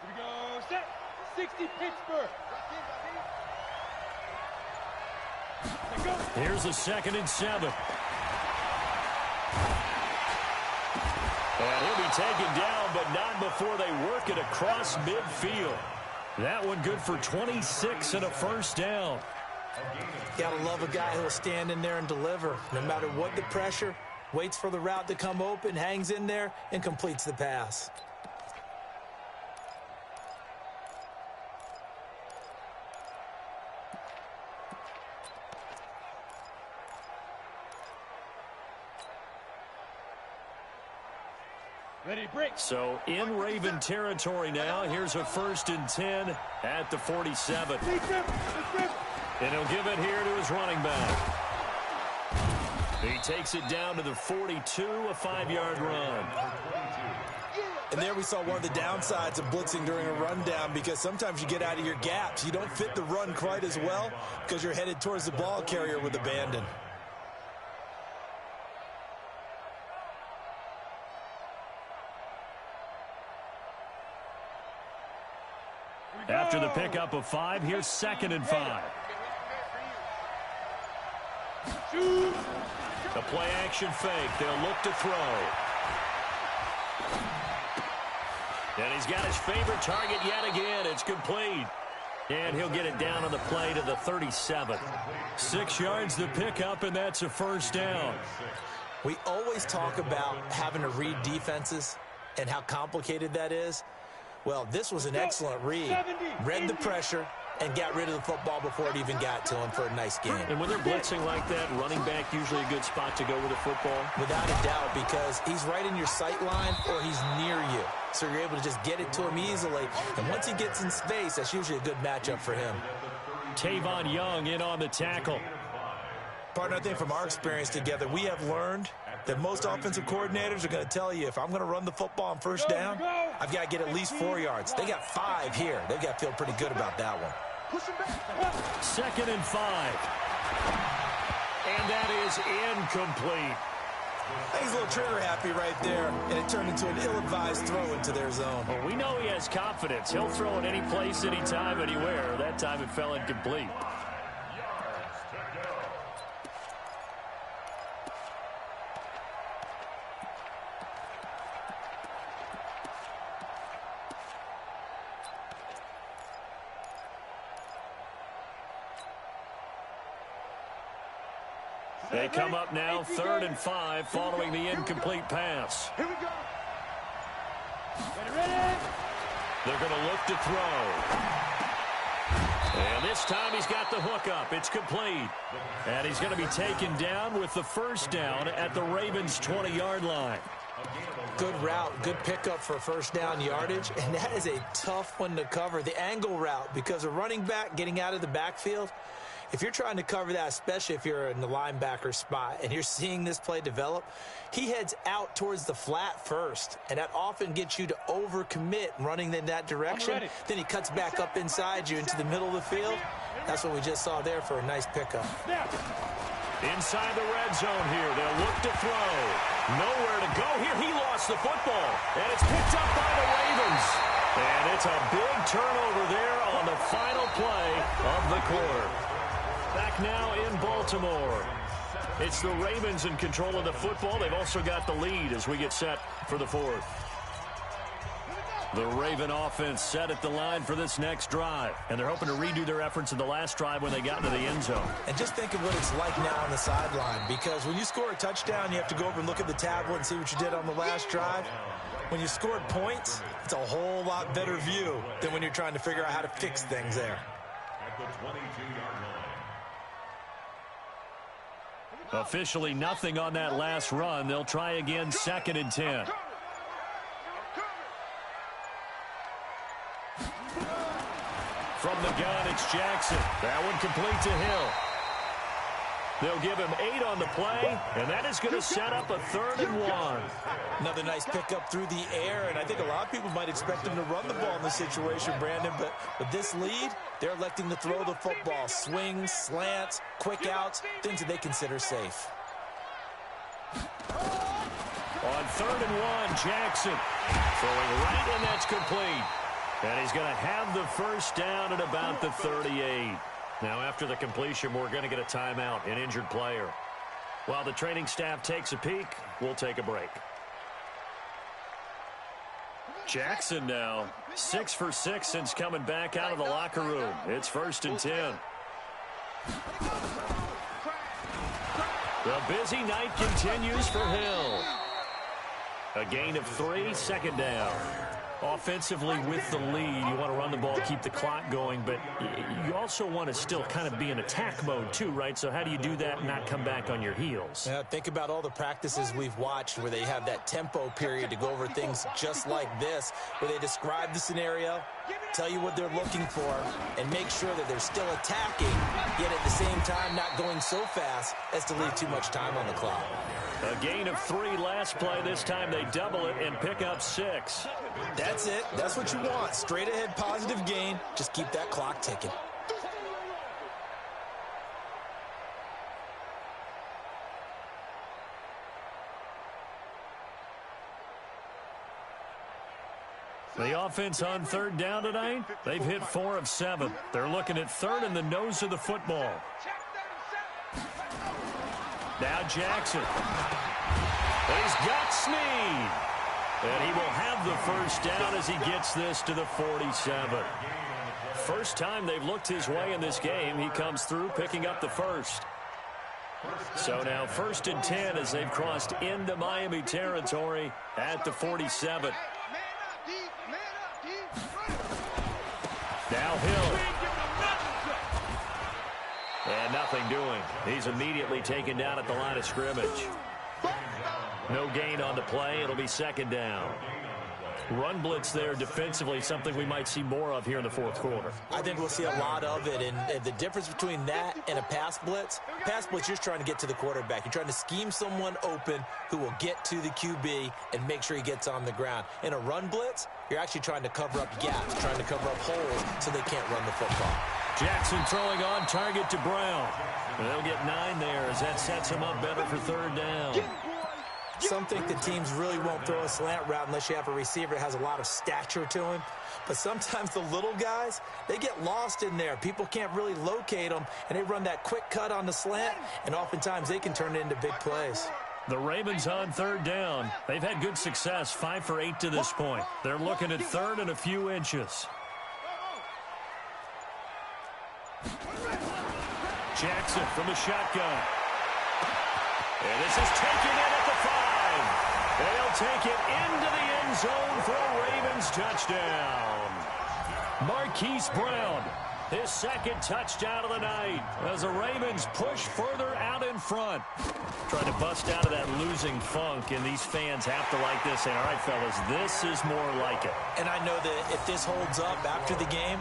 Speaker 2: we go, set. 60 Pittsburgh.
Speaker 1: Here's a 2nd and 7. And he'll be taken down, but not before they work it across midfield. That one good for 26 and a first down.
Speaker 3: Gotta love a guy who'll stand in there and deliver. No matter what the pressure, waits for the route to come open, hangs in there, and completes the pass.
Speaker 2: Ready, break.
Speaker 1: So in Raven territory now. Here's a 1st and 10 at the 47. And he'll give it here to his running back. He takes it down to the 42, a 5-yard run.
Speaker 3: And there we saw one of the downsides of blitzing during a rundown, because sometimes you get out of your gaps. You don't fit the run quite as well because you're headed towards the ball carrier with abandon.
Speaker 1: After the pickup of 5, here's 2nd and 5. A play-action fake. They'll look to throw. And he's got his favorite target yet again. It's complete. And he'll get it down on the play to the 37. 6 yards the pickup, and that's a first down.
Speaker 3: We always talk about having to read defenses and how complicated that is. Well, this was an excellent read. Read the pressure and got rid of the football before it even got to him for a nice game.
Speaker 1: And when they're blitzing like that, running back usually a good spot to go with the football?
Speaker 3: Without a doubt, because he's right in your sight line or he's near you. So you're able to just get it to him easily. And once he gets in space, that's usually a good matchup for him.
Speaker 1: Tavon Young in on the tackle.
Speaker 3: Partner, I think from our experience together, we have learned that most offensive coordinators are going to tell you, if I'm going to run the football on first down, I've got to get at least 4 yards. They got 5 here. They've got to feel pretty good about that one.
Speaker 1: 2nd and 5. And that is incomplete.
Speaker 3: He's a little trigger happy right there, and it turned into an ill-advised throw into their zone.
Speaker 1: Well, we know he has confidence. He'll throw it any place, anytime, anywhere. That time it fell incomplete. They come up now, 3rd and 5, following the incomplete pass.
Speaker 2: Here we go.
Speaker 1: They're going to look to throw. And this time he's got the hook up. It's complete. And he's going to be taken down with the first down at the Ravens' 20-yard line.
Speaker 3: Good route, good pickup for first down yardage, and that is a tough one to cover. The angle route, because a running back getting out of the backfield, if you're trying to cover that, especially if you're in the linebacker spot and you're seeing this play develop, he heads out towards the flat first, and that often gets you to overcommit running in that direction. Then he cuts back up inside you into the middle of the field. That's what we just saw there for a nice pickup.
Speaker 1: Inside the red zone here, they'll look to throw. Nowhere to go here. He lost the football, and it's picked up by the Ravens. And it's a big turnover there on the final play of the quarter. Back now in Baltimore. It's the Ravens in control of the football. They've also got the lead as we get set for the 4th. The Raven offense set at the line for this next drive. And they're hoping to redo their efforts in the last drive when they got into the end zone.
Speaker 3: And just think of what it's like now on the sideline. Because when you score a touchdown, you have to go over and look at the tablet and see what you did on the last drive. When you scored points, it's a whole lot better view than when you're trying to figure out how to fix things there.
Speaker 4: At the 22-yard line.
Speaker 1: Officially nothing on that last run. They'll try again, 2nd and 10. From the gun, it's Jackson. That one complete to Hill. They'll give him 8 on the play, and that is going to set up a 3rd and 1.
Speaker 3: Another nice pickup through the air, and I think a lot of people might expect him to run the ball in this situation, Brandon, but with this lead, they're electing to throw the football. Swings, slants, quick outs, things that they consider safe.
Speaker 1: On 3rd and 1, Jackson throwing right, and that's complete. And he's going to have the first down at about the 38. Now, after the completion, we're going to get a timeout, an injured player. While the training staff takes a peek, we'll take a break. Jackson now, 6 for 6 since coming back out of the locker room. It's 1st and 10. The busy night continues for Hill. A gain of 3, 2nd down. Offensively with the lead, you want to run the ball, keep the clock going, but you also want to still kind of be in attack mode too, right? So how do you do that and not come back on your heels?
Speaker 3: Yeah, think about all the practices we've watched where they have that tempo period to go over things just like this, where they describe the scenario, tell you what they're looking for, and make sure that they're still attacking, yet at the same time not going so fast as to leave too much time on the clock.
Speaker 1: A gain of 3 last play. This time they double it and pick up 6.
Speaker 3: That's it. That's what you want. Straight ahead, positive gain. Just keep that clock ticking.
Speaker 1: The offense on 3rd down tonight, they've hit 4 of 7. They're looking at 3rd in the nose of the football. Now Jackson. He's got Snead. And he will have the first down as he gets this to the 47. First time they've looked his way in this game. He comes through picking up the first. So now 1st and 10 as they've crossed into Miami territory at the 47. Now Hill. And nothing doing. He's immediately taken down at the line of scrimmage. No gain on the play. It'll be 2nd down. Run blitz there defensively, something we might see more of here in the 4th quarter.
Speaker 3: I think we'll see a lot of it, and the difference between that and a pass blitz, you're just trying to get to the quarterback. You're trying to scheme someone open who will get to the QB and make sure he gets on the ground. In a run blitz, you're actually trying to cover up gaps, trying to cover up holes so they can't run the football.
Speaker 1: Jackson throwing on target to Brown. They'll get 9 there as that sets him up better for 3rd down.
Speaker 3: Some think the teams really won't throw a slant route unless you have a receiver that has a lot of stature to him. But sometimes the little guys, they get lost in there. People can't really locate them, and they run that quick cut on the slant, and oftentimes they can turn it into big plays.
Speaker 1: The Ravens on 3rd down. They've had good success, 5 for 8 to this point. They're looking at 3rd and a few inches. Jackson from the shotgun. And this is taken in at the 5. They'll take it into the end zone for a Ravens touchdown. Marquise Brown, his 2nd touchdown of the night as the Ravens push further out in front. Trying to bust out of that losing funk, and these fans have to like this. And all right, fellas, this is more like it.
Speaker 3: And I know that if this holds up after the game,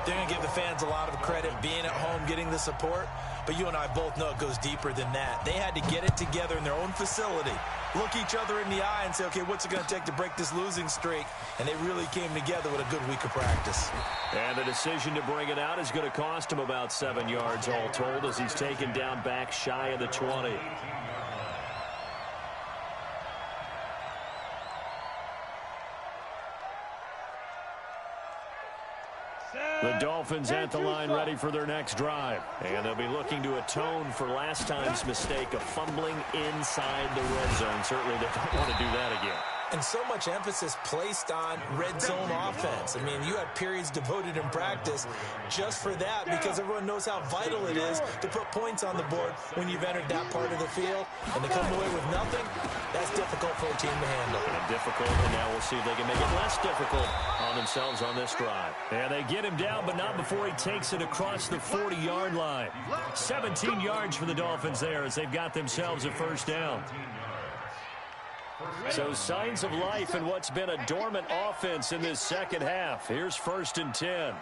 Speaker 3: they're going to give the fans a lot of credit, being at home, getting the support. But you and I both know it goes deeper than that. They had to get it together in their own facility, look each other in the eye and say, okay, what's it going to take to break this losing streak? And they really came together with a good week of practice.
Speaker 1: And the decision to bring it out is going to cost him about 7 yards all told as he's taken down back shy of the 20. The Dolphins at the line ready for their next drive. And they'll be looking to atone for last time's mistake of fumbling inside the red zone. Certainly they don't want to do that again.
Speaker 3: And so much emphasis placed on red zone offense. I mean, you had periods devoted in practice just for that because everyone knows how vital it is to put points on the board when you've entered that part of the field. And to come away with nothing, that's difficult for a team to handle.
Speaker 1: And difficult, and now we'll see if they can make it less difficult on themselves on this drive. And they get him down, but not before he takes it across the 40-yard line. 17 yards for the Dolphins there as they've got themselves a 1st down. So signs of life in what's been a dormant offense in this 2nd half. Here's 1st and 10.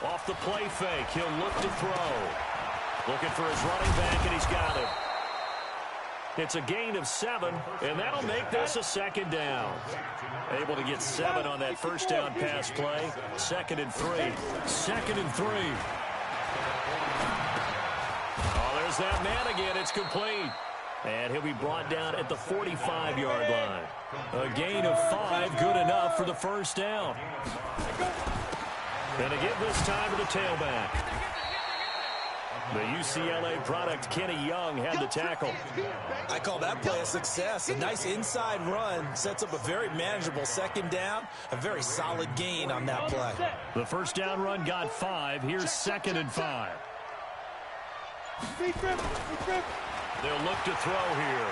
Speaker 1: Off the play fake, he'll look to throw. Looking for his running back, and he's got it. It's a gain of 7, and that'll make this a 2nd down. Able to get 7 on that 1st down pass play. 2nd and 3. 2nd and 3. Oh, there's that man again. It's complete. And he'll be brought down at the 45-yard line. A gain of 5, good enough for the 1st down. And to give this time to the tailback. The UCLA product, Kenny Young, had the tackle.
Speaker 3: I call that play a success. A nice inside run sets up a very manageable 2nd down. A very solid gain on that play.
Speaker 1: The 1st down run got 5. Here's 2nd and 5. They'll look to throw here.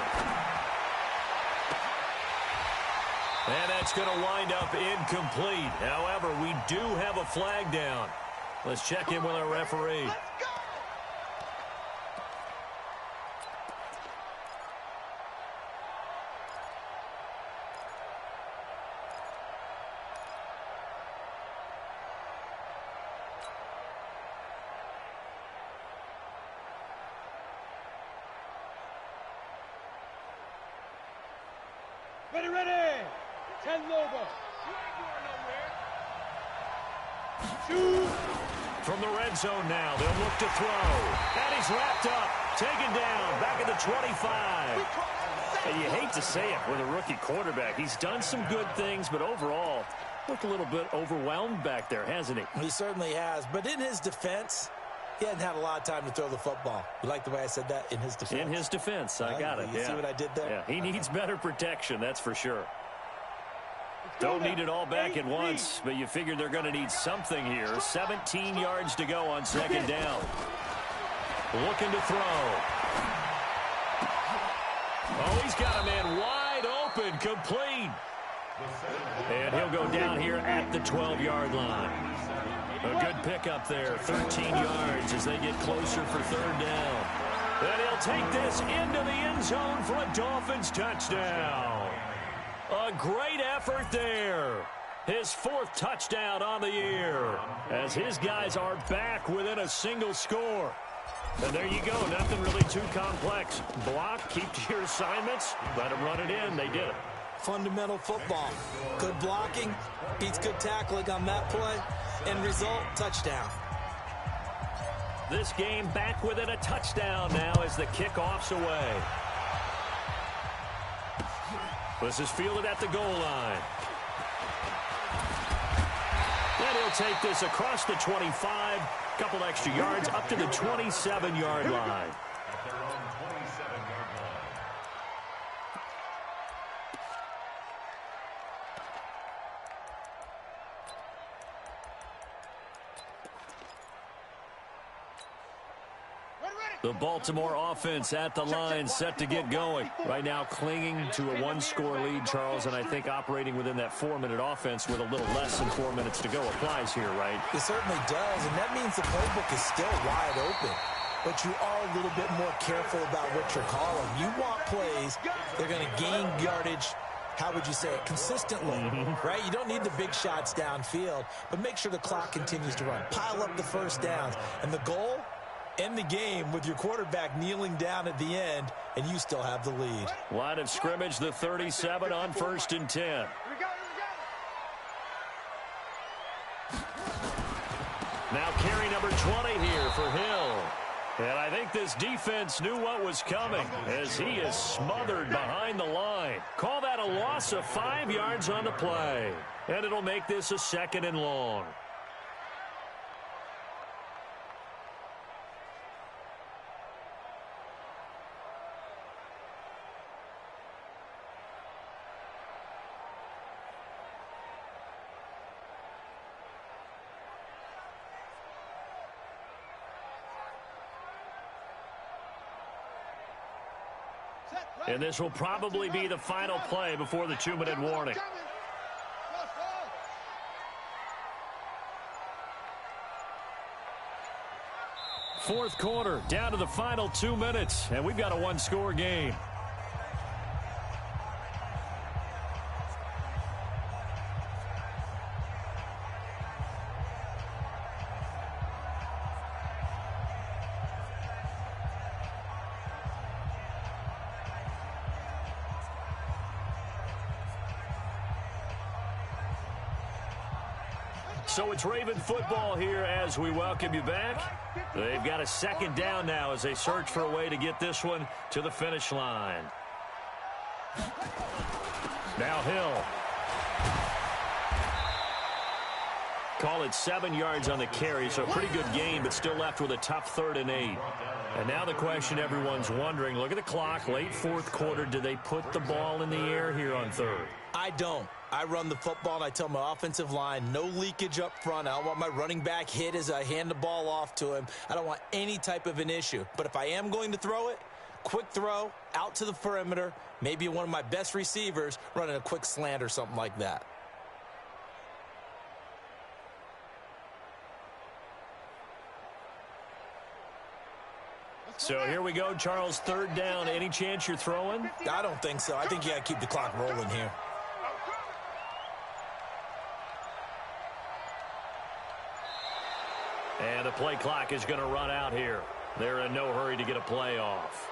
Speaker 1: And that's going to wind up incomplete. However, we do have a flag down. Let's check in with our referee.
Speaker 2: Ready. 10 logo.
Speaker 1: From the red zone now, they'll look to throw. And he's wrapped up, taken down, back at the 25. And you hate to say it with a rookie quarterback. He's done some good things, but overall, looked a little bit overwhelmed back there, hasn't he?
Speaker 3: He certainly has. But in his defense, he hadn't had a lot of time to throw the football. You like the way I said that? In his defense.
Speaker 1: In his defense, I got it.
Speaker 3: You see what I did there?
Speaker 1: Yeah, he needs better protection, that's for sure. Don't need it all back at once, but you figure they're going to need something here. 17 yards to go on 2nd down. Looking to throw. Oh, he's got a man wide open, complete. And he'll go down here at the 12-yard line. A good pickup there, 13 yards as they get closer for third down. And he'll take this into the end zone for a Dolphins touchdown. A great effort there. His fourth touchdown on the year as his guys are back within a single score. And there you go. Nothing really too complex. Block, keep to your assignments, let them run it in. They did it.
Speaker 3: Fundamental football. Good blocking beats good tackling on that play. End result, touchdown.
Speaker 1: This game back within a touchdown now as the kickoff's away. This is fielded at the goal line. And he'll take this across the 25, couple extra yards up to the 27-yard line.
Speaker 4: At their own 27-yard line.
Speaker 1: The Baltimore offense at the line set to get going. Right now clinging to a one-score lead, Charles, and I think operating within that 4-minute offense with a little less than 4 minutes to go applies here, right?
Speaker 3: It certainly does, and that means the playbook is still wide open. But you are a little bit more careful about what you're calling. You want plays that are going to gain yardage, how would you say it, consistently, right? You don't need the big shots downfield, but make sure the clock continues to run. Pile up the first downs, and the goal, end the game with your quarterback kneeling down at the end, and you still have the lead.
Speaker 1: Line of scrimmage, the 37 on 1st and 10. Now carry number 20 here for Hill. And I think this defense knew what was coming as he is smothered behind the line. Call that a loss of 5 yards on the play. And it'll make this a 2nd and long. And this will probably be the final play before the 2-minute warning. Fourth quarter, down to the final 2 minutes, and we've got a one-score game. So it's Raven football here as we welcome you back. They've got a 2nd down now as they search for a way to get this one to the finish line. Now Hill. Call it 7 yards on the carry, so a pretty good game, but still left with a tough 3rd and 8. And now the question everyone's wondering, look at the clock, late 4th quarter, do they put the ball in the air here on 3rd?
Speaker 3: I don't. I run the football, and I tell my offensive line, no leakage up front. I don't want my running back hit as I hand the ball off to him. I don't want any type of an issue. But if I am going to throw it, quick throw, out to the perimeter, maybe one of my best receivers running a quick slant or something like that.
Speaker 1: So here we go, Charles, 3rd down. Any chance you're throwing?
Speaker 3: I don't think so. I think you got to keep the clock rolling here.
Speaker 1: And the play clock is going to run out here. They're in no hurry to get a play off.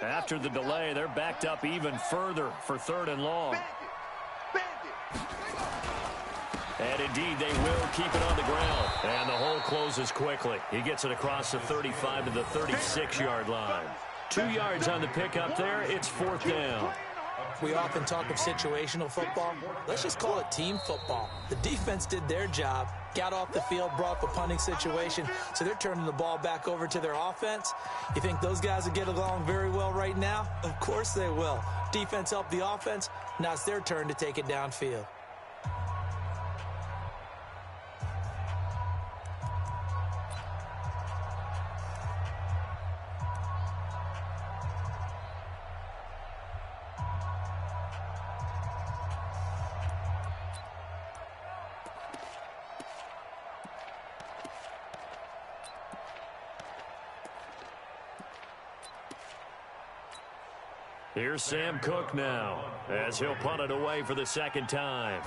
Speaker 1: After the delay, they're backed up even further for 3rd and long. And indeed, they will keep it on the ground. And the hole closes quickly. He gets it across the 35 to the 36-yard line. 2 yards on the pickup there. It's 4th down.
Speaker 3: We often talk of situational football. Let's just call it team football. The defense did their job, got off the field, brought up a punting situation, so they're turning the ball back over to their offense. You think those guys will get along very well right now? Of course they will. Defense helped the offense. Now it's their turn to take it downfield.
Speaker 1: Here's Sam Cook now, as he'll punt it away for the 2nd time.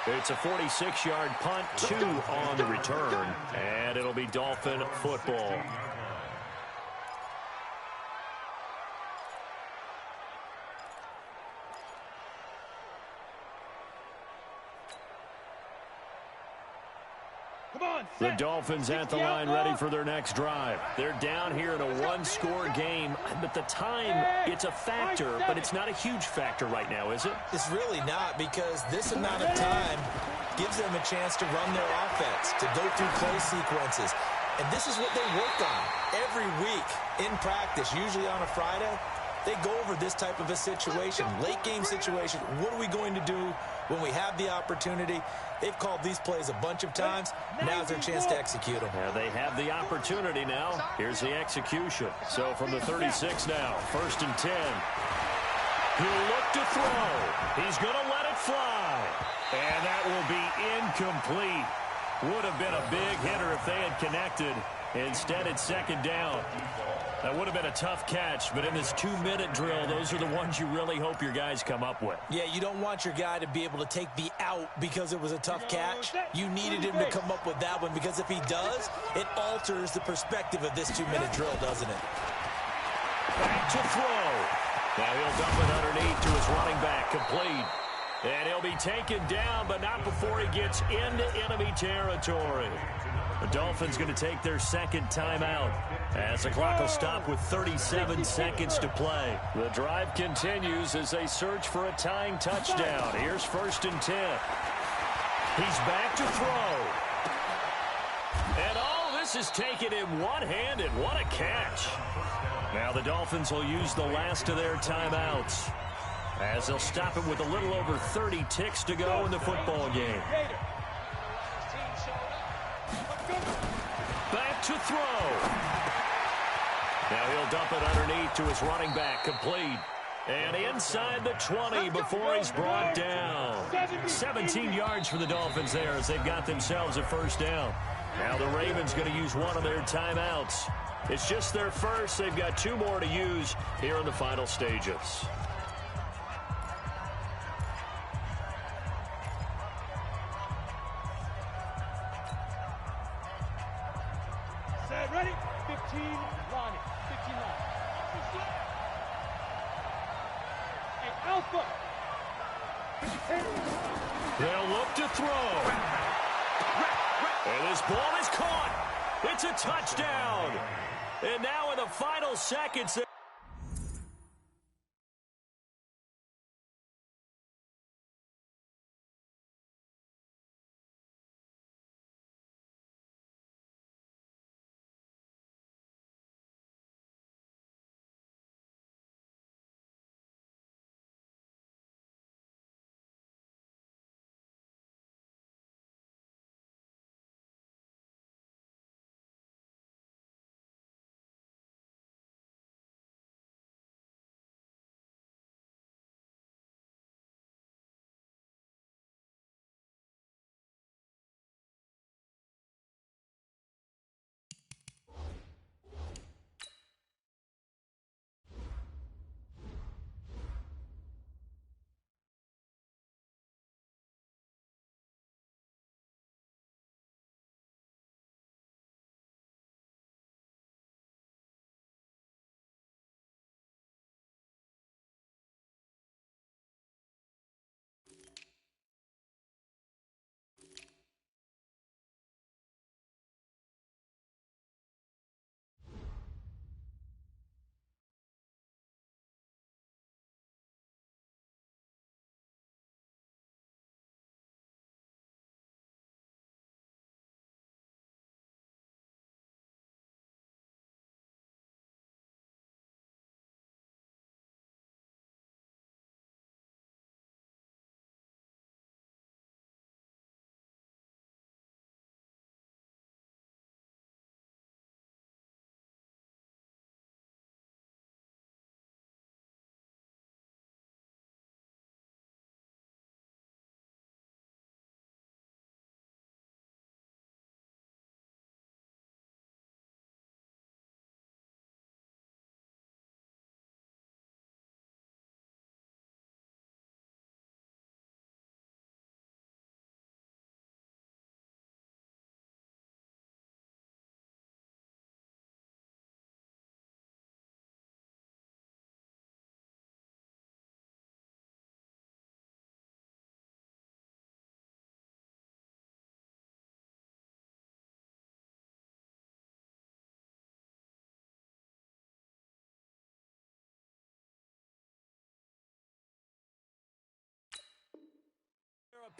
Speaker 1: It's a 46-yard punt, 2 on the return, and it'll be Dolphin football. The Dolphins at the line ready for their next drive. They're down here in a 1-score game, but the time, it's a factor, but it's not a huge factor right now, is it?
Speaker 3: It's really not, because this amount of time gives them a chance to run their offense, to go through play sequences. And this is what they work on every week in practice, usually on a Friday. They go over this type of a situation, late game situation. What are we going to do when we have the opportunity? They've called these plays a bunch of times. Now's their chance to execute them.
Speaker 1: Yeah, they have the opportunity now. Here's the execution. So from the 36 now, 1st and 10. He'll look to throw. He's going to let it fly. And that will be incomplete. Would have been a big hitter if they had connected. Instead, it's 2nd down. That would have been a tough catch, but in this 2-minute drill, those are the ones you really hope your guys come up with.
Speaker 3: Yeah, you don't want your guy to be able to take the out because it was a tough catch. You needed him to come up with that one, because if he does, it alters the perspective of this 2-minute drill, doesn't it?
Speaker 1: Back to throw. Now he'll dump it underneath to his running back, complete. And he'll be taken down, but not before he gets into enemy territory. The Dolphins going to take their 2nd timeout as the clock will stop with 37 seconds to play. The drive continues as they search for a tying touchdown. Here's 1st and 10. He's back to throw. And all this is taken in one-handed. What a catch. Now the Dolphins will use the last of their timeouts as they'll stop it with a little over 30 ticks to go in the football game. Back to throw. Now he'll dump it underneath to his running back, complete. And inside the 20 before he's brought down. 17 yards for the Dolphins there as they've got themselves a 1st down. Now the Ravens going to use one of their timeouts. It's just their first. They've got 2 more to use here in the final stages.
Speaker 2: Ready? 15 line. 15 line. Hey, Alpha.
Speaker 1: They'll look to throw. And this ball is caught. It's a touchdown. And now in the final seconds.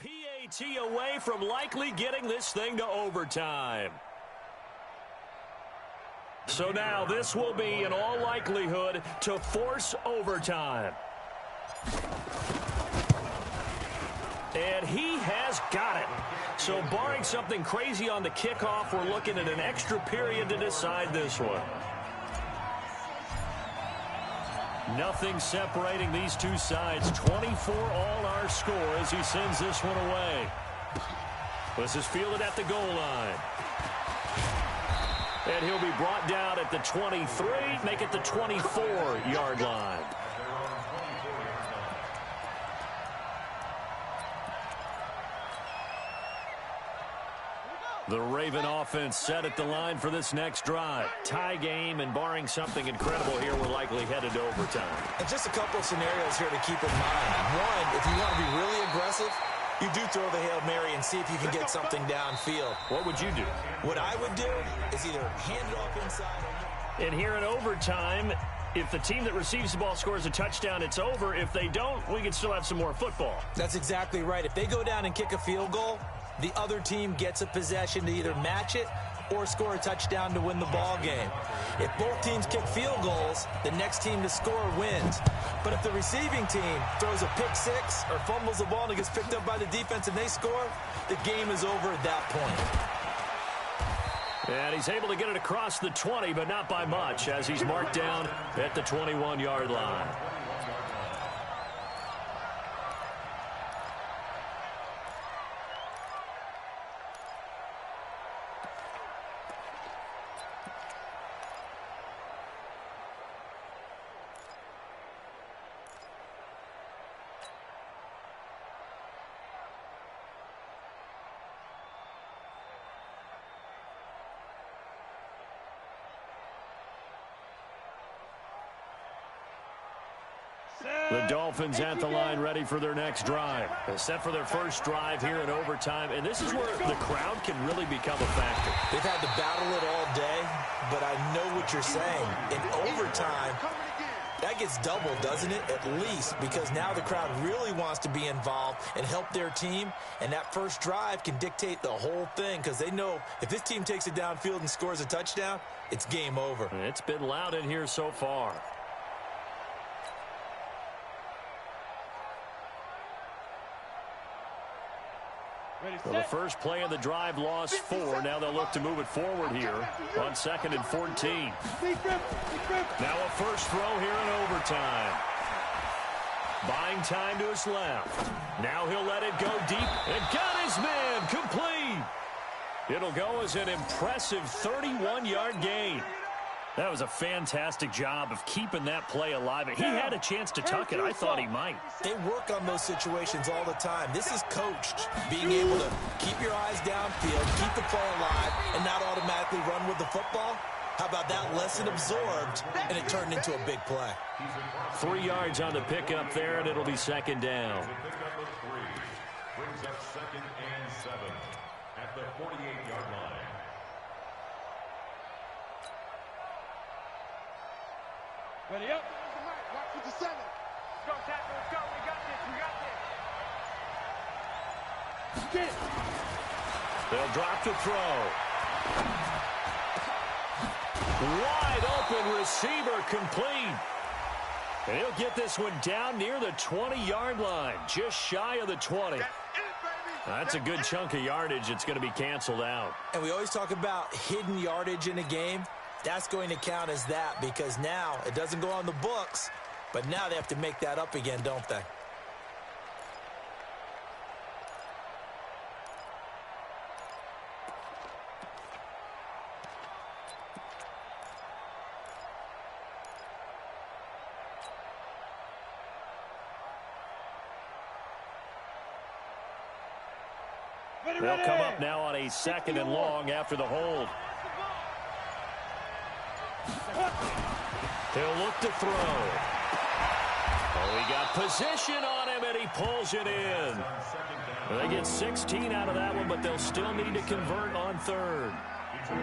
Speaker 1: PAT away from likely getting this thing to overtime. So now this will be, in all likelihood, to force overtime. And he has got it. So barring something crazy on the kickoff, we're looking at an extra period to decide this one. Nothing separating these two sides. 24 all our score as he sends this one away. This is fielded at the goal line. And he'll be brought down at the 23, make it the 24-yard line. The Raven offense set at the line for this next drive. Tie game, and barring something incredible here, we're likely headed to overtime.
Speaker 3: And just a couple of scenarios here to keep in mind. One, if you want to be really aggressive, you do throw the Hail Mary and see if you can get something downfield.
Speaker 1: What would you do?
Speaker 3: What I would do is either hand it off inside or...
Speaker 1: And here in overtime, if the team that receives the ball scores a touchdown, it's over. If they don't, we can still have some more football.
Speaker 3: That's exactly right. If they go down and kick a field goal, the other team gets a possession to either match it or score a touchdown to win the ball game. If both teams kick field goals, the next team to score wins. But if the receiving team throws a pick six or fumbles the ball and it gets picked up by the defense and they score, the game is over at that point.
Speaker 1: And he's able to get it across the 20, but not by much, as he's marked down at the 21-yard line. The Dolphins at the line, ready for their next drive. They're set for their first drive here in overtime, and this is where the crowd can really become a factor.
Speaker 3: They've had to battle it all day, but I know what you're saying. In overtime, that gets doubled, doesn't it? At least, because now the crowd really wants to be involved and help their team, and that first drive can dictate the whole thing, because they know if this team takes it downfield and scores a touchdown, it's game over.
Speaker 1: It's been loud in here so far. Well, the first play of the drive lost 4. Now they'll look to move it forward here on 2nd and 14. Now a first throw here in overtime. Buying time to his left. Now he'll let it go deep and got his man complete. It'll go as an impressive 31-yard gain. That was a fantastic job of keeping that play alive. He had a chance to tuck it. I thought he might.
Speaker 3: They work on those situations all the time. This is coached. Being able to keep your eyes downfield, keep the play alive, and not automatically run with the football. How about that lesson absorbed, and it turned into a big play.
Speaker 1: 3 yards on the pickup there, and it'll be second down.
Speaker 4: The pickup of 3 brings up 2nd and 7 at the 48-yard line.
Speaker 5: Ready up.
Speaker 2: Watch with the 7.
Speaker 5: Go, tackle. Let's go. We got this. We got this.
Speaker 1: They'll drop to throw. Wide open receiver complete. And he'll get this one down near the 20-yard line, just shy of the 20. That's a good chunk of yardage. It's going to be canceled out.
Speaker 3: And we always talk about hidden yardage in a game. That's going to count as that, because now it doesn't go on the books, but now they have to make that up again, don't they?
Speaker 1: They'll come up now on a 2nd and long after the hold. He'll look to throw. Oh, he got position on him, and he pulls it in. They get 16 out of that one, but they'll still need to convert on 3rd.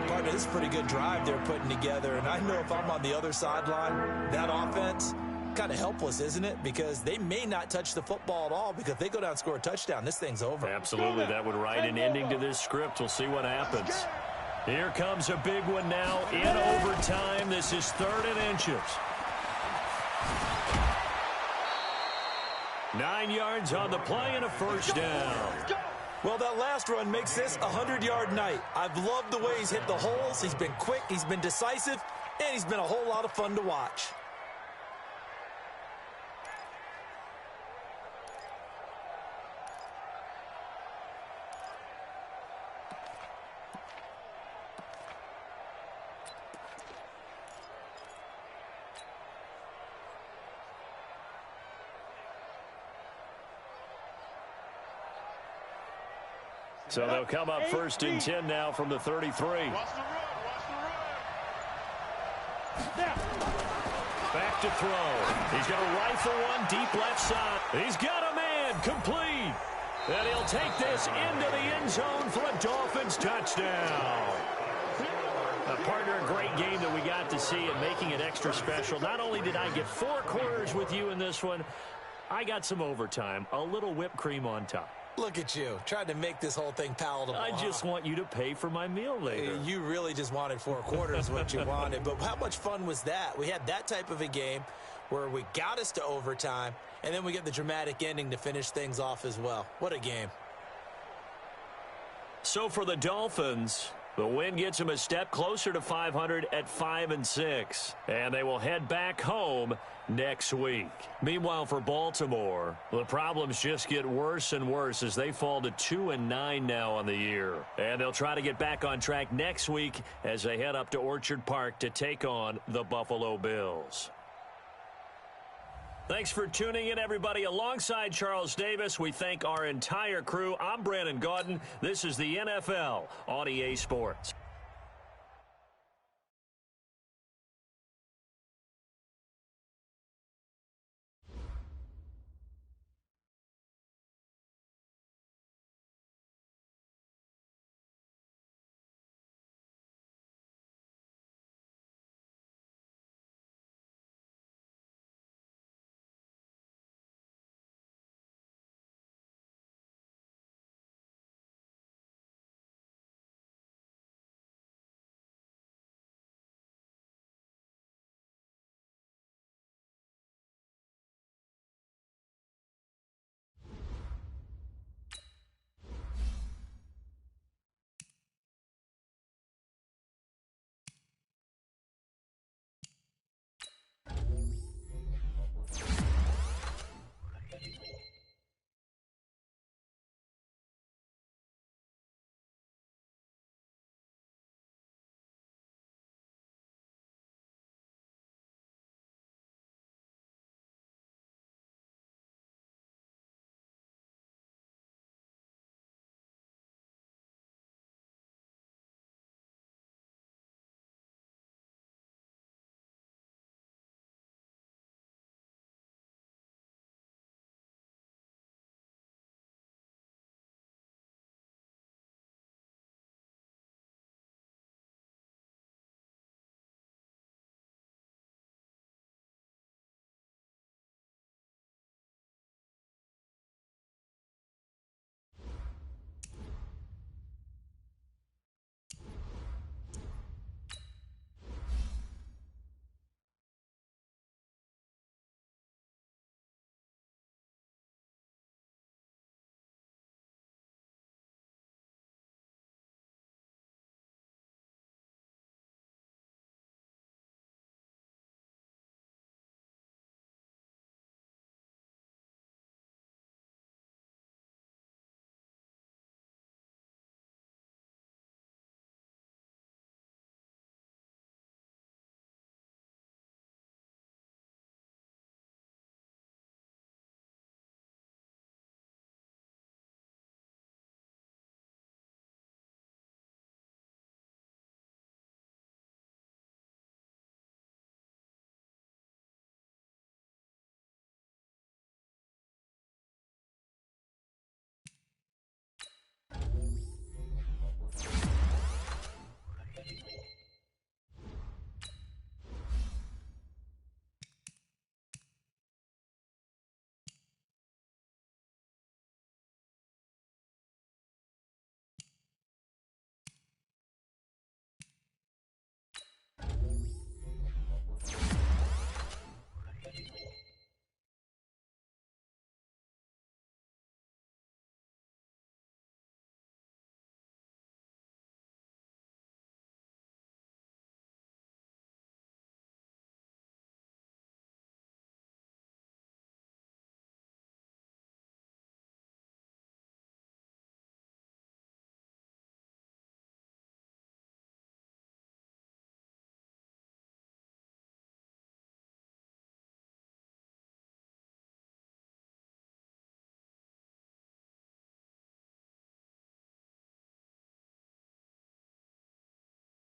Speaker 3: Partner, this is a pretty good drive they're putting together, and I know if I'm on the other sideline, that offense kind of helpless, isn't it? Because they may not touch the football at all, because if they go down and score a touchdown, this thing's over.
Speaker 1: Absolutely, that would write an ending to this script. We'll see what happens. Here comes a big one now in overtime. This is 3rd and inches. 9 yards on the play and a first down.
Speaker 3: Well, that last run makes this a 100-yard night. I've loved the way he's hit the holes. He's been quick, he's been decisive, and he's been a whole lot of fun to watch.
Speaker 1: So they'll come up 1st and 10 now from the 33.
Speaker 2: Watch the run.
Speaker 1: Back to throw. He's going to rifle one deep left side. He's got a man complete. And he'll take this into the end zone for a Dolphins touchdown. Partner, a great game that we got to see and making it extra special. Not only did I get 4 quarters with you in this one, I got some overtime, a little whipped cream on top.
Speaker 3: Look at you, trying to make this whole thing palatable.
Speaker 1: I just want you to pay for my meal later.
Speaker 3: You really just wanted 4 quarters what you wanted. But how much fun was that? We had that type of a game where we got us to overtime, and then we get the dramatic ending to finish things off as well. What a game.
Speaker 1: So for the Dolphins, the win gets them a step closer to 500 at 5-6. And they will head back home next week. Meanwhile, for Baltimore, the problems just get worse and worse as they fall to 2-9 now on the year. And they'll try to get back on track next week as they head up to Orchard Park to take on the Buffalo Bills. Thanks for tuning in, everybody. Alongside Charles Davis, we thank our entire crew. I'm Brandon Gaudin. This is the NFL on EA Sports.